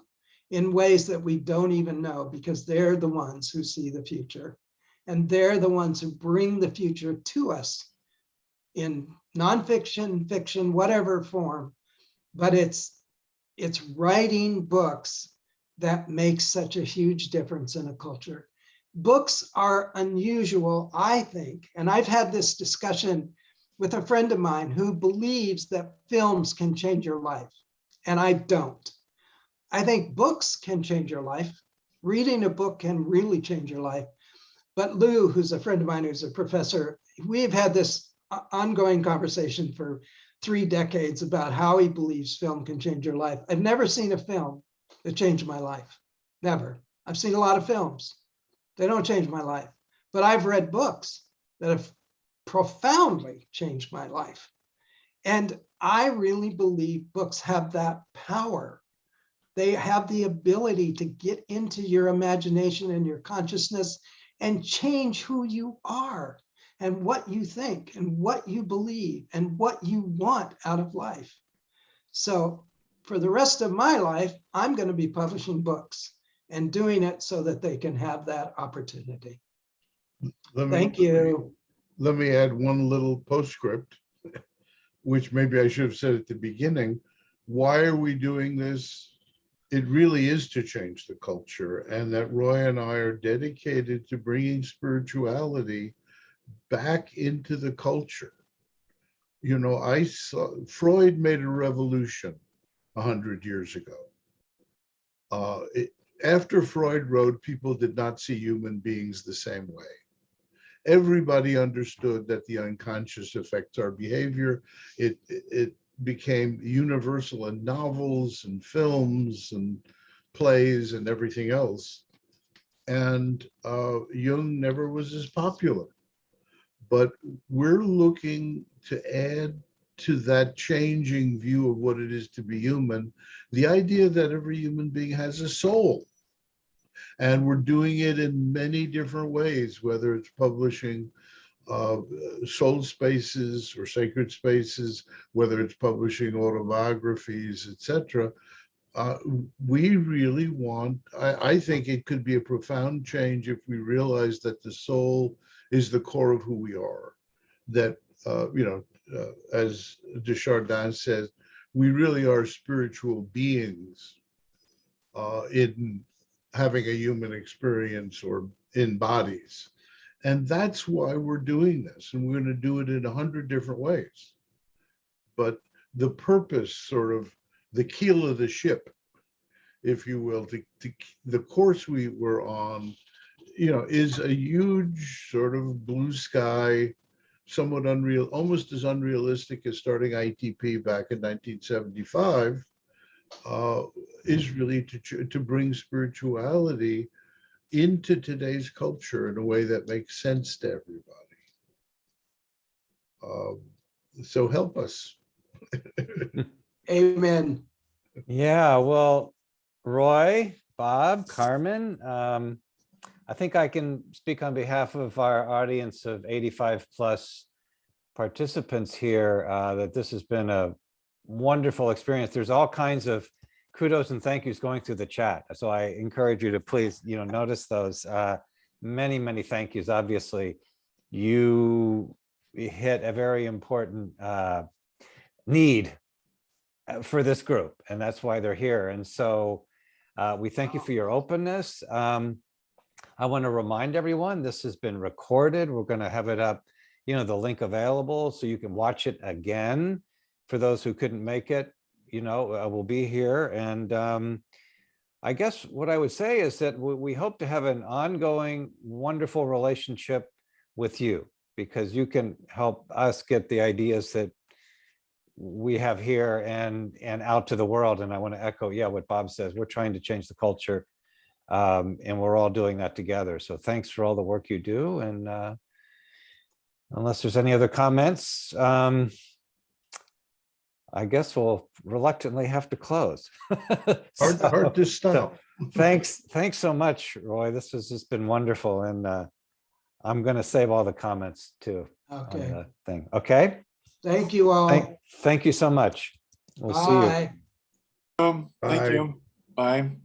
in ways that we don't even know, because they're the ones who see the future. And they're the ones who bring the future to us in nonfiction, fiction, whatever form. But it's writing books that makes such a huge difference in a culture. Books are unusual, I think, and I've had this discussion with a friend of mine who believes that films can change your life, and I don't. I think books can change your life. Reading a book can really change your life. But Lou, who's a friend of mine, who's a professor, we've had this ongoing conversation for 3 decades about how he believes film can change your life. I've never seen a film that changed my life. Never. I've seen a lot of films. They don't change my life. But I've read books that have profoundly changed my life. And I really believe books have that power. They have the ability to get into your imagination and your consciousness and change who you are and what you think and what you believe and what you want out of life. So for the rest of my life, I'm going to be publishing books and doing it so that they can have that opportunity. Thank you. Let me add one little postscript, which maybe I should have said at the beginning. Why are we doing this? It really is to change the culture, and that Roy and I are dedicated to bringing spirituality back into the culture. You know, Freud made a revolution 100 years ago. After Freud wrote, people did not see human beings the same way. Everybody understood that the unconscious affects our behavior. It became universal in novels and films and plays and everything else. And Jung never was as popular. But we're looking to add to that changing view of what it is to be human, the idea that every human being has a soul. And we're doing it in many different ways, whether it's publishing soul spaces or sacred spaces, whether it's publishing autobiographies, etc. We really want, I think it could be a profound change if we realize that the soul is the core of who we are. That, as Desjardins says, we really are spiritual beings in having a human experience or in bodies. And that's why we're doing this. And we're going to do it in 100 different ways. But the purpose, sort of the keel of the ship, if you will, the course we were on, is a huge sort of blue sky, somewhat unreal, almost as unrealistic as starting ITP back in 1975, is really to bring spirituality into today's culture in a way that makes sense to everybody. So help us. Amen. Yeah, well, Roy, Bob, Carmen, I think I can speak on behalf of our audience of 85 plus participants here that this has been a wonderful experience. There's all kinds of kudos and thank yous going through the chat. So I encourage you to please, notice those. Many, many thank yous. Obviously, you hit a very important need for this group, and that's why they're here. And so we thank you for your openness. I want to remind everyone, this has been recorded. We're going to have it up, the link available so you can watch it again. For those who couldn't make it, we'll be here. And I guess what I would say is that we hope to have an ongoing, wonderful relationship with you, because you can help us get the ideas that we have here and out to the world. And I want to echo, what Bob says. We're trying to change the culture, and we're all doing that together. So thanks for all the work you do. And unless there's any other comments, I guess we'll reluctantly have to close. Hard to stop. Thanks so much, Roy. This has just been wonderful. And I'm going to save all the comments too. Okay. On the thing. Okay. Thank you all. Thank you so much. We'll see you. Bye. Thank you. Bye.